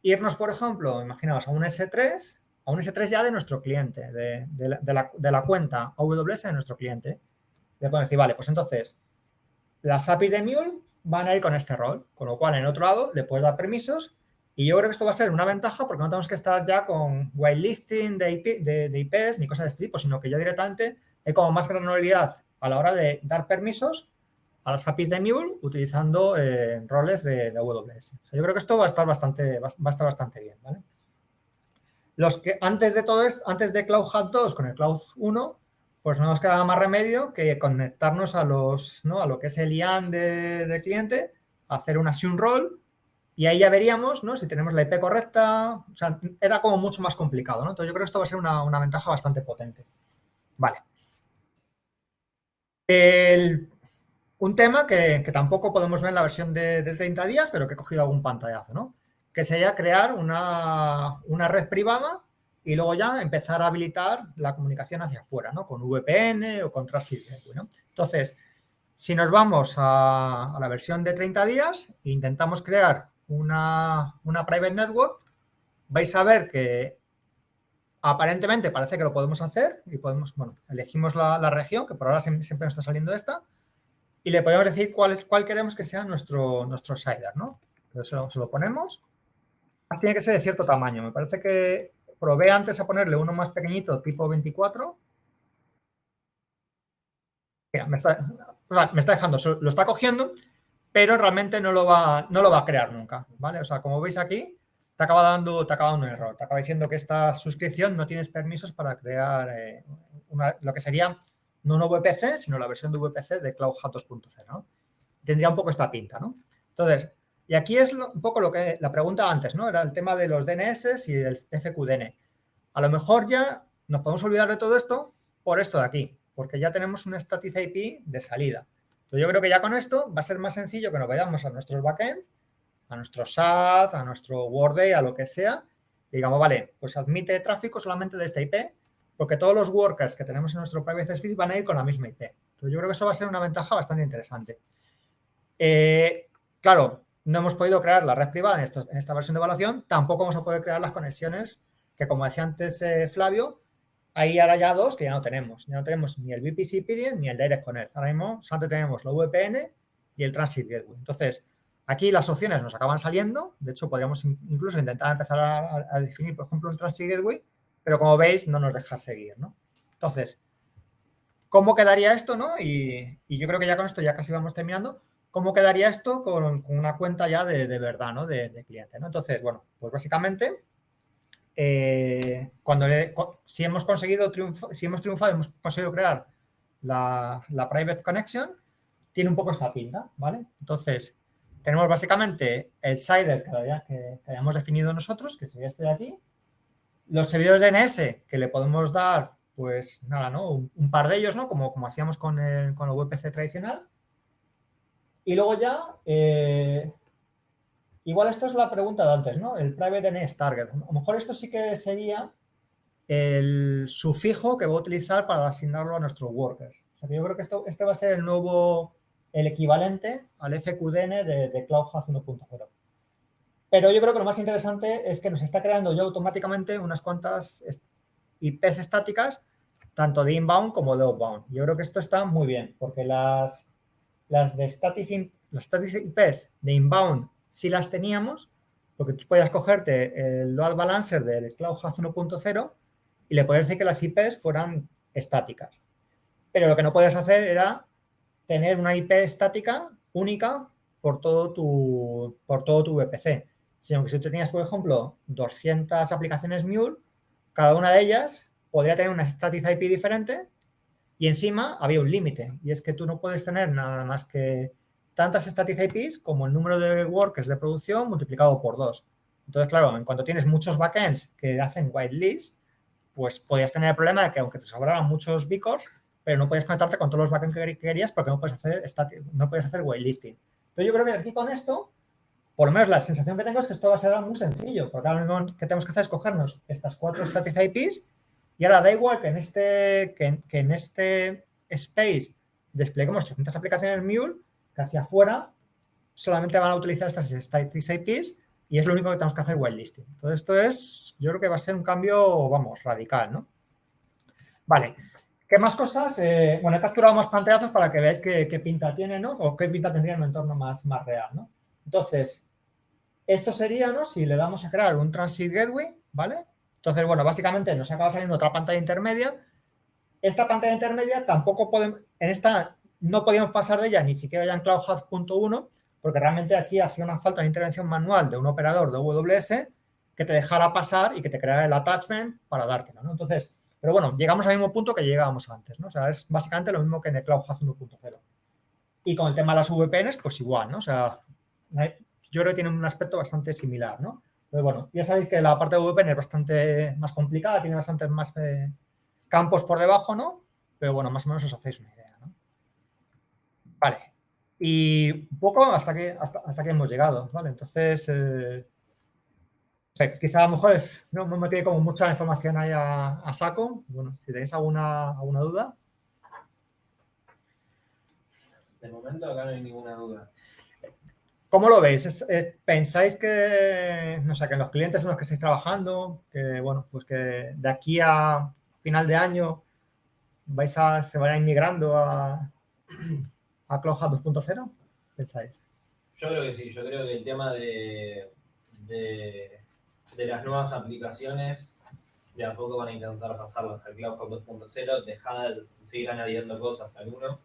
irnos, por ejemplo, imaginaos, a un S3 ya de nuestro cliente, de la cuenta AWS de nuestro cliente. Le podemos decir, vale, pues entonces, las APIs de Mule van a ir con este rol, con lo cual en otro lado le puedes dar permisos y yo creo que esto va a ser una ventaja porque no tenemos que estar ya con whitelisting de IPs ni cosas de este tipo, sino que ya directamente hay como más granularidad a la hora de dar permisos a las APIs de Mule utilizando roles de AWS. O sea, yo creo que esto va a estar bastante bien, ¿vale? Los que antes de todo esto, antes de Cloud Hat 2 con el Cloud 1, pues no nos quedaba más remedio que conectarnos a lo que es el IAN del cliente, hacer un assume role y ahí ya veríamos, ¿no? Si tenemos la IP correcta. O sea, era como mucho más complicado, ¿no? Entonces yo creo que esto va a ser una ventaja bastante potente. Vale. Un tema que tampoco podemos ver en la versión de 30 días, pero que he cogido algún pantallazo, ¿no? Que sería crear una red privada y luego ya empezar a habilitar la comunicación hacia afuera, ¿no? Con VPN o con Trusted Gateway, ¿no? Entonces, si nos vamos a la versión de 30 días e intentamos crear una private network, vais a ver que aparentemente parece que lo podemos hacer y podemos, bueno, elegimos la región, que por ahora siempre nos está saliendo esta, y le podemos decir cuál queremos que sea nuestro slider, ¿no? Entonces se lo ponemos. Tiene que ser de cierto tamaño. Me parece que probé antes a ponerle uno más pequeñito, tipo 24. Mira, me está dejando, lo está cogiendo, pero realmente no lo va a crear nunca, ¿vale? O sea, como veis aquí, te acaba dando un error. Te acaba diciendo que esta suscripción no tienes permisos para crear lo que sería no un VPC, sino la versión de VPC de CloudHat 2.0, ¿no? Tendría un poco esta pinta, ¿no? Entonces, y aquí es un poco lo que la pregunta antes, ¿no? Era el tema de los DNS y el FQDN. A lo mejor ya nos podemos olvidar de todo esto por esto de aquí, porque ya tenemos un static IP de salida. Entonces, yo creo que ya con esto va a ser más sencillo que nos vayamos a nuestros backends, a nuestro SAT, a nuestro Workday, a lo que sea, y digamos, vale, pues admite tráfico solamente de esta IP, porque todos los workers que tenemos en nuestro private script van a ir con la misma IP. Entonces, yo creo que eso va a ser una ventaja bastante interesante. Claro, no hemos podido crear la red privada en esta versión de evaluación, tampoco vamos a poder crear las conexiones que, como decía antes Flavio, hay ahora ya dos que ya no tenemos. Ya no tenemos ni el VPC Peering ni el Direct Connect. Ahora mismo solamente tenemos la VPN y el Transit Gateway. Entonces, aquí las opciones nos acaban saliendo. De hecho, podríamos incluso intentar empezar a definir, por ejemplo, un Transit Gateway, pero como veis, no nos deja seguir, ¿no? Entonces, ¿cómo quedaría esto, no? Y yo creo que ya con esto ya casi vamos terminando. ¿Cómo quedaría esto con una cuenta ya de verdad, ¿no? De cliente, ¿no? Entonces, bueno, pues básicamente, si hemos triunfado, hemos conseguido crear la Private Connection, tiene un poco esta pinta, ¿vale? Entonces, tenemos básicamente el CIDR que hayamos definido nosotros, que sería este de aquí, los servidores DNS que le podemos dar, pues nada, ¿no? Un par de ellos, ¿no? Como hacíamos con el VPC tradicional. Y luego ya, igual esto es la pregunta de antes, ¿no? El Private DNS Target. A lo mejor esto sí que sería el sufijo que voy a utilizar para asignarlo a nuestros workers. O sea, que yo creo que este va a ser el equivalente al FQDN de CloudHat 1.0. Pero yo creo que lo más interesante es que nos está creando ya automáticamente unas cuantas IPs estáticas, tanto de inbound como de outbound. Yo creo que esto está muy bien, porque las static IPs de inbound sí las teníamos, porque tú podías cogerte el load balancer del CloudHat 1.0 y le podías decir que las IPs fueran estáticas. Pero lo que no podías hacer era tener una IP estática única por todo tu VPC. Sino que si tú tenías, por ejemplo, 200 aplicaciones Mule, cada una de ellas podría tener una static IP diferente y encima había un límite. Y es que tú no puedes tener nada más que tantas static IPs como el número de workers de producción multiplicado por 2. Entonces, claro, en cuanto tienes muchos backends que hacen whitelist, pues podías tener el problema de que aunque te sobraran muchos beacons, pero no puedes conectarte con todos los backends que querías porque no puedes hacer whitelisting. Entonces, yo creo que aquí con esto, por lo menos la sensación que tengo es que esto va a ser muy sencillo, porque ahora mismo que tenemos que hacer es cogernos estas 4 static IPs y ahora da igual que en este space despleguemos 300 aplicaciones Mule, que hacia afuera solamente van a utilizar estas static IPs y es lo único que tenemos que hacer whitelisting. Entonces, yo creo que va a ser un cambio, vamos, radical, ¿no? Vale. ¿Qué más cosas? Bueno, he capturado más pantallazos para que veáis qué pinta tiene, ¿no? O qué pinta tendría en un entorno más real, ¿no? Entonces, esto sería, ¿no? Si le damos a crear un Transit Gateway, ¿vale? Entonces, bueno, básicamente nos acaba saliendo otra pantalla intermedia. Esta pantalla intermedia tampoco podemos, en esta no podíamos pasar de ella ni siquiera ya en CloudHat.1, porque realmente aquí hacía una falta de intervención manual de un operador de AWS que te dejara pasar y que te creara el attachment para dártelo, ¿no? Entonces, pero bueno, llegamos al mismo punto que llegábamos antes, ¿no? O sea, es básicamente lo mismo que en el CloudHat 1.0. Y con el tema de las VPNs, pues igual, ¿no? O sea, yo creo que tiene un aspecto bastante similar, ¿no? Pero bueno, ya sabéis que la parte de VPN es bastante más complicada, tiene bastantes más campos por debajo, ¿no? Pero bueno, más o menos os hacéis una idea, ¿no? Vale. Y un poco hasta aquí hemos llegado, ¿vale? Entonces, quizá a lo mejor no me metí como mucha información ahí a saco. Bueno, si tenéis alguna duda. De momento acá no hay ninguna duda. ¿Cómo lo veis? ¿Pensáis que, no sé, que en los clientes en los que estáis trabajando, que bueno, pues que de aquí a final de año se van a ir migrando a CloudHub 2.0? ¿Pensáis? Yo creo que sí, yo creo que el tema de las nuevas aplicaciones, de a poco van a intentar pasarlas al CloudHub 2.0, dejar, seguir añadiendo cosas al 1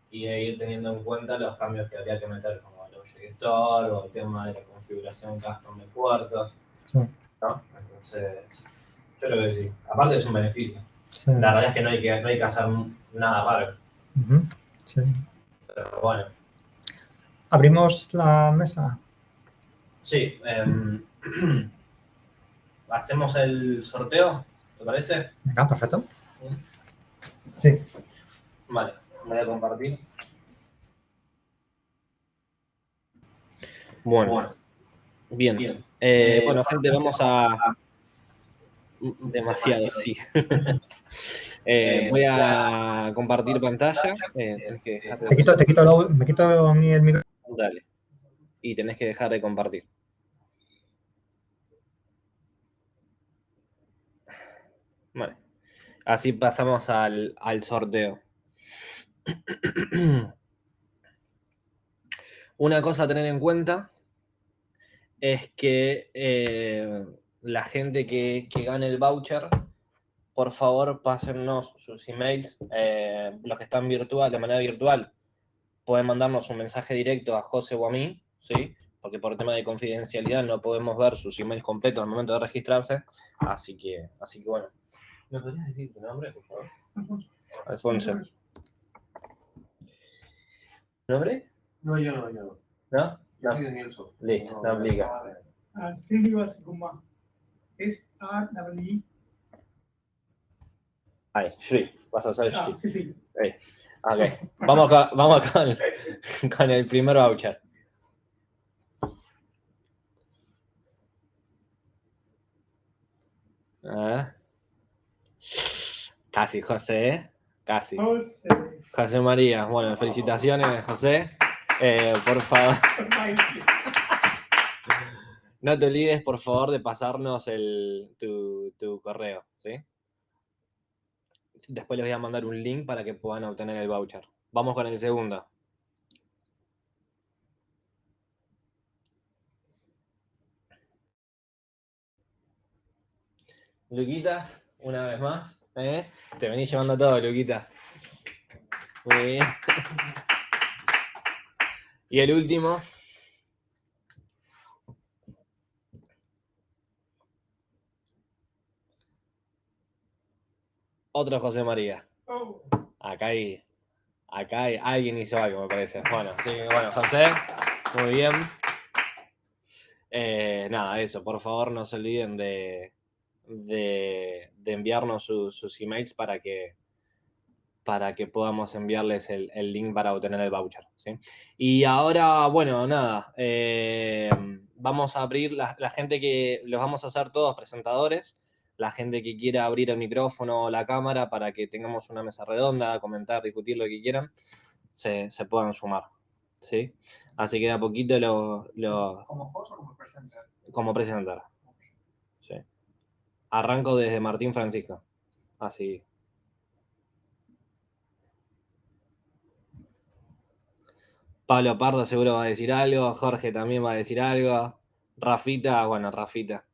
y ir teniendo en cuenta los cambios que habría que meter, como el Object Store o el tema de la configuración custom de puertos, Sí. ¿no? Entonces, yo creo que sí. Aparte es un beneficio. Sí. La realidad es que no hay que hacer nada raro. Sí. Pero bueno. ¿Abrimos la mesa? Sí. ¿Hacemos el sorteo? ¿Te parece? Venga, perfecto. Sí. Vale, voy a compartir. Bueno, bien. Bueno, gente, vamos a... Demasiado, sí. Voy a compartir pantalla. Tenés que dejar de... Me quito a mí el micrófono. Dale. Y tenés que dejar de compartir. Vale. Así pasamos al sorteo. Una cosa a tener en cuenta es que la gente que gane el voucher, por favor, pásennos sus emails. Los que están de manera virtual, pueden mandarnos un mensaje directo a José o a mí, ¿sí? Porque por tema de confidencialidad no podemos ver sus emails completos al momento de registrarse. Así que bueno. ¿Me podrías decir tu nombre, por favor? Alfonso. ¿Nombre? No, yo no. ¿No? Yo soy Daniel Sof. Listo, no aplica. Srinivas Guma. SRE. Ahí, Shri. Vas a hacer Shri. Sí. Ahí. Ok. Vamos con el primer voucher. Casi, José. Casi. José María. Bueno, felicitaciones, José. Por favor. No te olvides, por favor, de pasarnos tu correo, ¿sí? Después les voy a mandar un link para que puedan obtener el voucher. Vamos con el segundo. Luquita, una vez más. Te venís llevando todo, Luquita. Muy bien. Y el último. Otro José María. Acá hay alguien hizo algo, me parece. Bueno, sí, bueno, José, muy bien. Nada, eso, por favor, no se olviden de enviarnos sus emails para que podamos enviarles el link para obtener el voucher, ¿sí? Y ahora, bueno, nada, vamos a abrir la gente que los vamos a hacer todos presentadores, la gente que quiera abrir el micrófono o la cámara para que tengamos una mesa redonda, comentar, discutir lo que quieran, se puedan sumar, ¿sí? Así que de a poquito ¿Como host o como presenter? Como presentar. Sí. Arranco desde Martín Francisco. Así. Pablo Pardo seguro va a decir algo. Jorge también va a decir algo. Rafita, bueno, Rafita.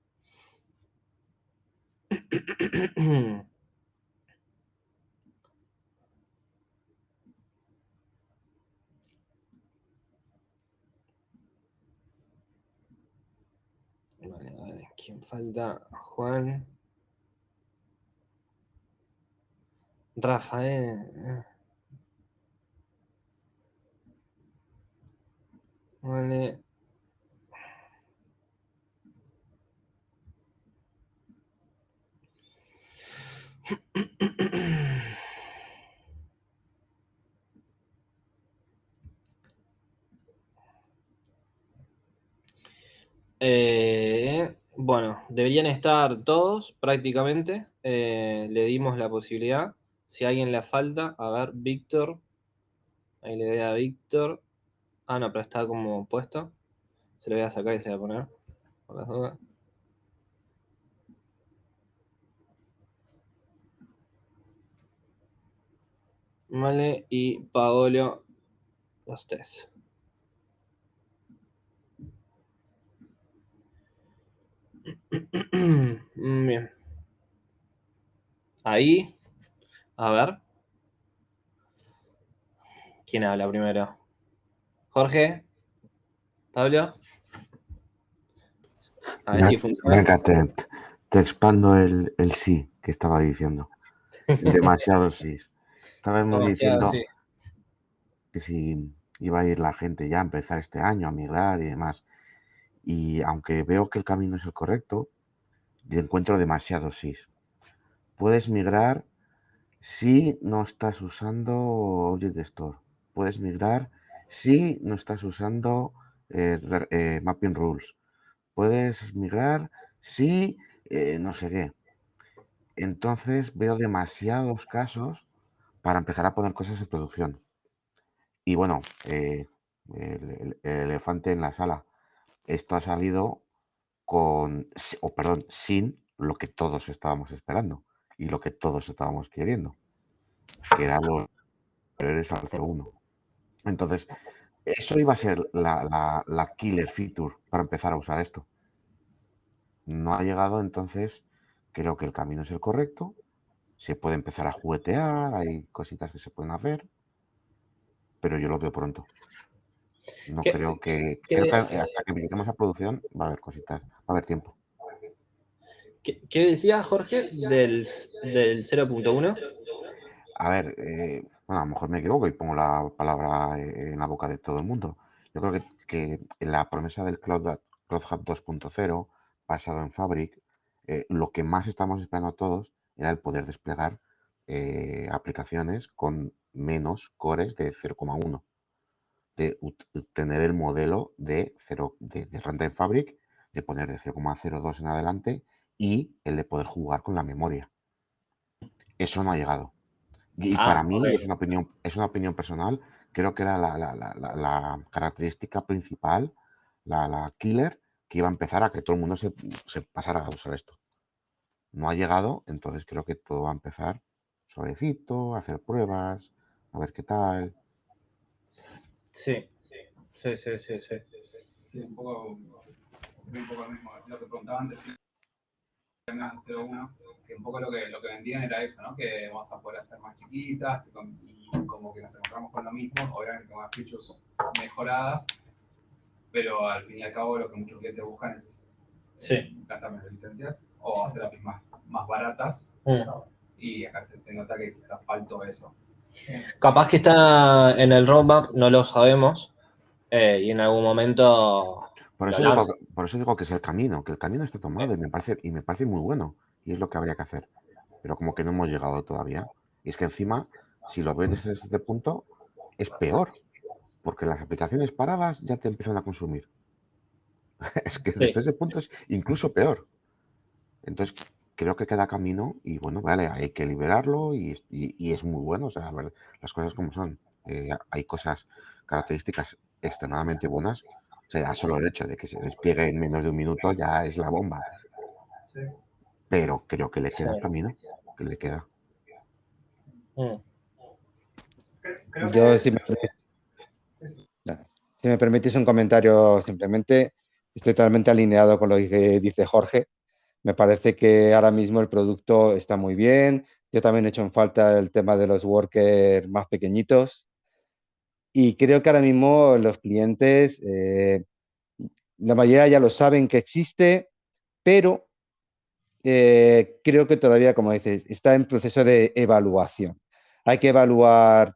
Vale. ¿Quién falta? Juan. Rafael. Vale. Bueno, deberían estar todos prácticamente. Le dimos la posibilidad. Si a alguien le falta, a ver, Víctor. Ahí le doy a Víctor. Ah, no, pero está como puesto. Se lo voy a sacar y se lo voy a poner. Por las dudas. Vale, y Paolo, los tres. Bien. Ahí, a ver. ¿Quién habla primero? Jorge, Pablo. A ver si funciona. Venga, te expando el sí que estaba diciendo. Demasiados sí. Estábamos Demasiado, diciendo sí. que si iba a ir la gente ya a empezar este año a migrar y demás. Y aunque veo que el camino es el correcto, yo encuentro demasiados sí. Puedes migrar si no estás usando Object Store. Puedes migrar si no estás usando Mapping Rules. Puedes migrar si no sé qué. Entonces veo demasiados casos para empezar a poner cosas en producción. Y bueno, el elefante en la sala. Esto ha salido sin lo que todos estábamos esperando y lo que todos estábamos queriendo, que eran los superiores al 0.1. Entonces, eso iba a ser la killer feature para empezar a usar esto. No ha llegado, entonces creo que el camino es el correcto. Se puede empezar a juguetear, hay cositas que se pueden hacer, pero yo lo veo pronto. No ¿Qué- creo que... qué- Creo que hasta que lleguemos a producción va a haber cositas, va a haber tiempo. ¿Qué decía Jorge del 0.1? A ver, bueno, a lo mejor me equivoco y pongo la palabra en la boca de todo el mundo. Yo creo que en la promesa del Cloud Hub 2.0, basado en Fabric, lo que más estamos esperando todos era el poder desplegar aplicaciones con menos cores de 0,1, de tener el modelo de Runtime Fabric, de poner de 0,02 en adelante y el de poder jugar con la memoria. Eso no ha llegado. Y para mí, ok. es una opinión personal, creo que era la característica principal, la killer, que iba a empezar a que todo el mundo se pasara a usar esto. No ha llegado, entonces creo que todo va a empezar suavecito, a hacer pruebas, a ver qué tal. Sí, sí, sí, sí, sí. Sí, un poco lo mismo. Lo que preguntaba antes, si tenías 0.1, que un poco lo que vendían era eso, ¿no? Que vamos a poder hacer más chiquitas y como que nos encontramos con lo mismo, obviamente con más features mejoradas, pero al fin y al cabo lo que muchos clientes buscan es gastar menos licencias o hacer APIs más baratas. Y acá se nota que quizás faltó eso. Capaz que está en el roadmap, no lo sabemos, y en algún momento Por lo eso, lanzan. por eso digo que es el camino, que el camino está tomado y me parece muy bueno. Y es lo que habría que hacer. Pero como que no hemos llegado todavía. Y es que encima, si lo ves desde este punto, es peor. Porque las aplicaciones paradas ya te empiezan a consumir. Es que desde ese punto es incluso peor. Entonces, creo que queda camino y bueno, vale, hay que liberarlo y es muy bueno. O sea, a ver, las cosas como son. Hay cosas, características extremadamente buenas. O sea, solo el hecho de que se despliegue en menos de un minuto ya es la bomba. Sí. Pero creo que le queda camino, que le queda. Creo Yo, que... si me permitís un comentario, simplemente estoy totalmente alineado con lo que dice Jorge. Me parece que ahora mismo el producto está muy bien. Yo también he hecho en falta el tema de los workers más pequeñitos. Y creo que ahora mismo los clientes, la mayoría ya lo saben que existe, pero creo que todavía, como dices, está en proceso de evaluación. Hay que evaluar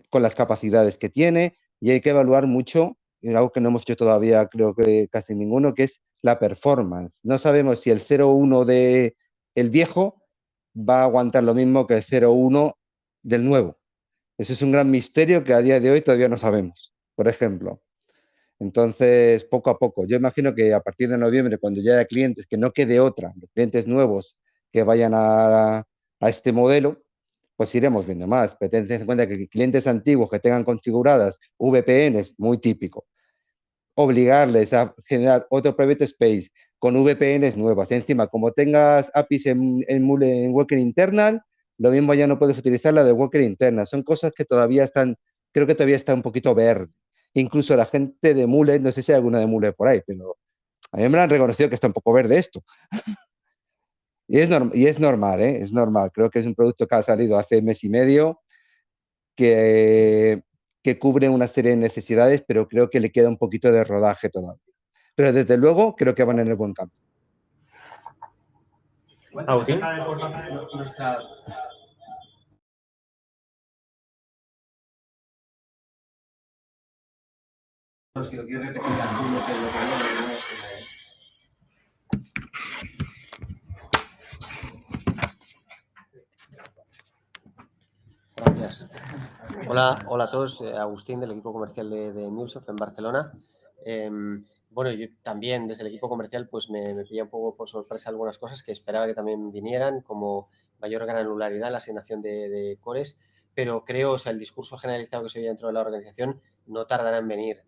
con las capacidades que tiene y hay que evaluar mucho, y algo que no hemos hecho todavía, creo que casi ninguno, que es la performance. No sabemos si el 0.1 del viejo va a aguantar lo mismo que el 0.1 del nuevo. Eso es un gran misterio que a día de hoy todavía no sabemos, por ejemplo. Entonces, poco a poco. Yo imagino que a partir de noviembre, cuando ya haya clientes, que no quede otra, los clientes nuevos que vayan a este modelo, pues iremos viendo más. Pero tened en cuenta que clientes antiguos que tengan configuradas VPNs, muy típico, obligarles a generar otro private space con VPNs nuevas. Encima, como tengas APIs en Worker Internal, lo mismo ya no puedes utilizar la de Worker Internal. Son cosas que todavía están, creo que todavía está un poquito verde. Incluso la gente de Mule, no sé si hay alguna de Mule por ahí, pero a mí me han reconocido que está un poco verde esto. Y es normal, ¿eh? Es normal. Creo que es un producto que ha salido hace mes y medio, que, que cubre una serie de necesidades, pero creo que le queda un poquito de rodaje todavía. Pero desde luego creo que van en el buen camino. Agustín. Si lo quieres repetir tú, lo que no es Gracias. Hola a todos. Agustín, del equipo comercial de MuleSoft en Barcelona. Bueno, yo también desde el equipo comercial pues me pilla un poco por sorpresa algunas cosas que esperaba que también vinieran, como mayor granularidad en la asignación de cores, pero creo, o sea, el discurso generalizado que se oye dentro de la organización no tardará en venir.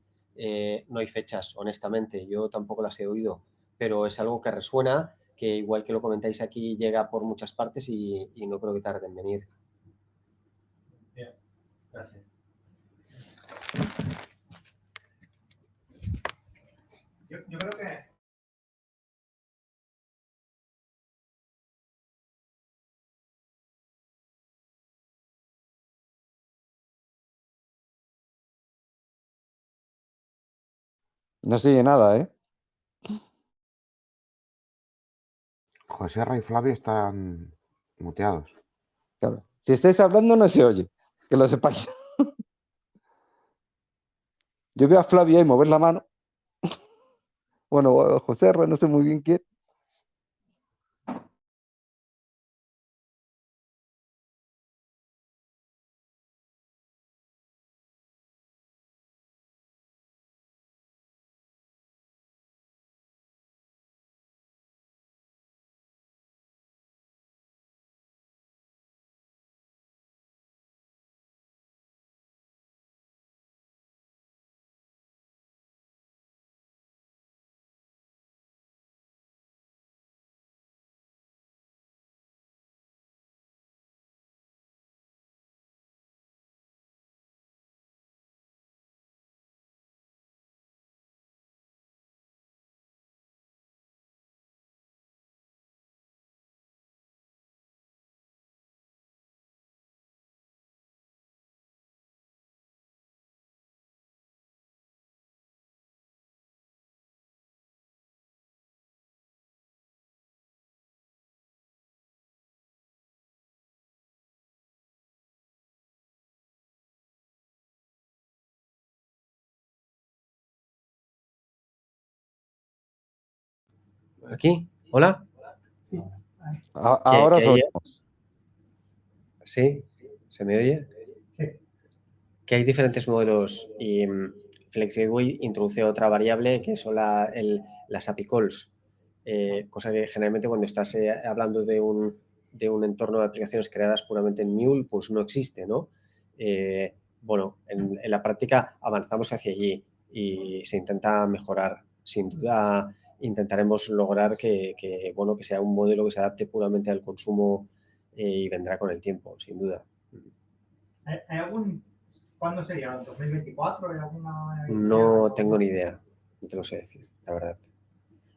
No hay fechas, honestamente, yo tampoco las he oído, pero es algo que resuena, que igual que lo comentáis aquí, llega por muchas partes y no creo que tarde en venir. Bien, gracias. Yo creo que No se oye nada, ¿eh? José Ra y Flavio están muteados. Claro. Si estáis hablando no se oye, que lo sepáis. Yo veo a Flavio ahí mover la mano. Bueno, José Ra, no sé muy bien quién. ¿Aquí? ¿Hola? Ahora os hay... oímos. ¿Sí? ¿Se me oye? sí. Que hay diferentes modelos y FlexGateway introduce otra variable que son las API calls, cosa que generalmente cuando estás hablando de un entorno de aplicaciones creadas puramente en Mule, pues no existe, ¿no? Bueno, en la práctica avanzamos hacia allí y se intenta mejorar. Sin duda intentaremos lograr que sea un modelo que se adapte puramente al consumo y vendrá con el tiempo, sin duda. ¿Hay algún... ¿Cuándo sería? ¿2024? ¿Hay alguna idea? No tengo ni idea, no te lo sé decir, la verdad.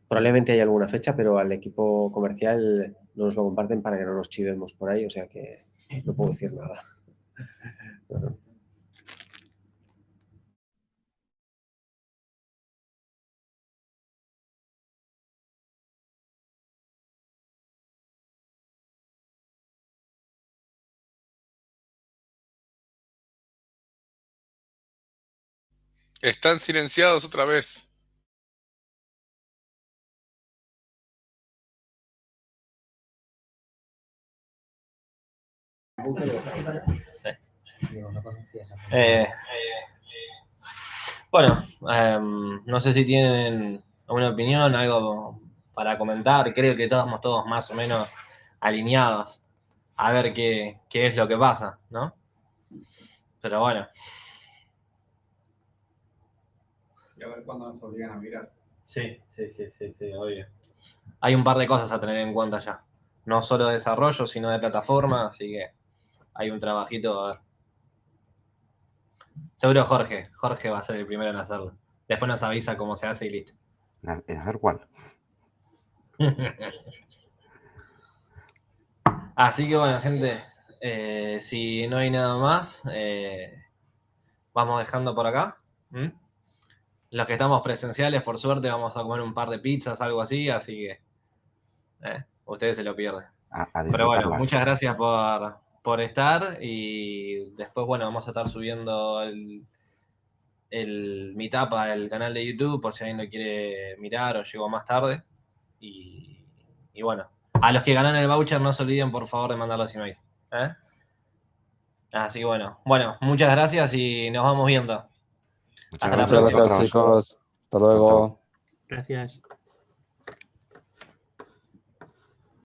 Probablemente hay alguna fecha, pero al equipo comercial no nos lo comparten para que no nos chivemos por ahí, o sea que no puedo decir nada. Están silenciados otra vez. Bueno, no sé si tienen alguna opinión, algo para comentar. Creo que estamos todos más o menos alineados a ver qué es lo que pasa, ¿no? Pero bueno. Y a ver cuándo nos obligan a mirar. Sí, obvio. Hay un par de cosas a tener en cuenta ya. No solo de desarrollo, sino de plataforma, así que hay un trabajito a ver. Seguro Jorge va a ser el primero en hacerlo. Después nos avisa cómo se hace y listo. ¿En hacer cuál? Así que bueno, gente, si no hay nada más, vamos dejando por acá. ¿Mm? Los que estamos presenciales, por suerte, vamos a comer un par de pizzas, algo así que ustedes se lo pierden. Pero bueno, muchas gracias por estar y después, bueno, vamos a estar subiendo el meetup al canal de YouTube por si alguien lo quiere mirar o llegó más tarde. Y bueno, a los que ganan el voucher no se olviden por favor de mandar los emails. Así que bueno, muchas gracias y nos vamos viendo. Muchas Hasta la gracias, próxima. chicos. Hasta luego. Gracias.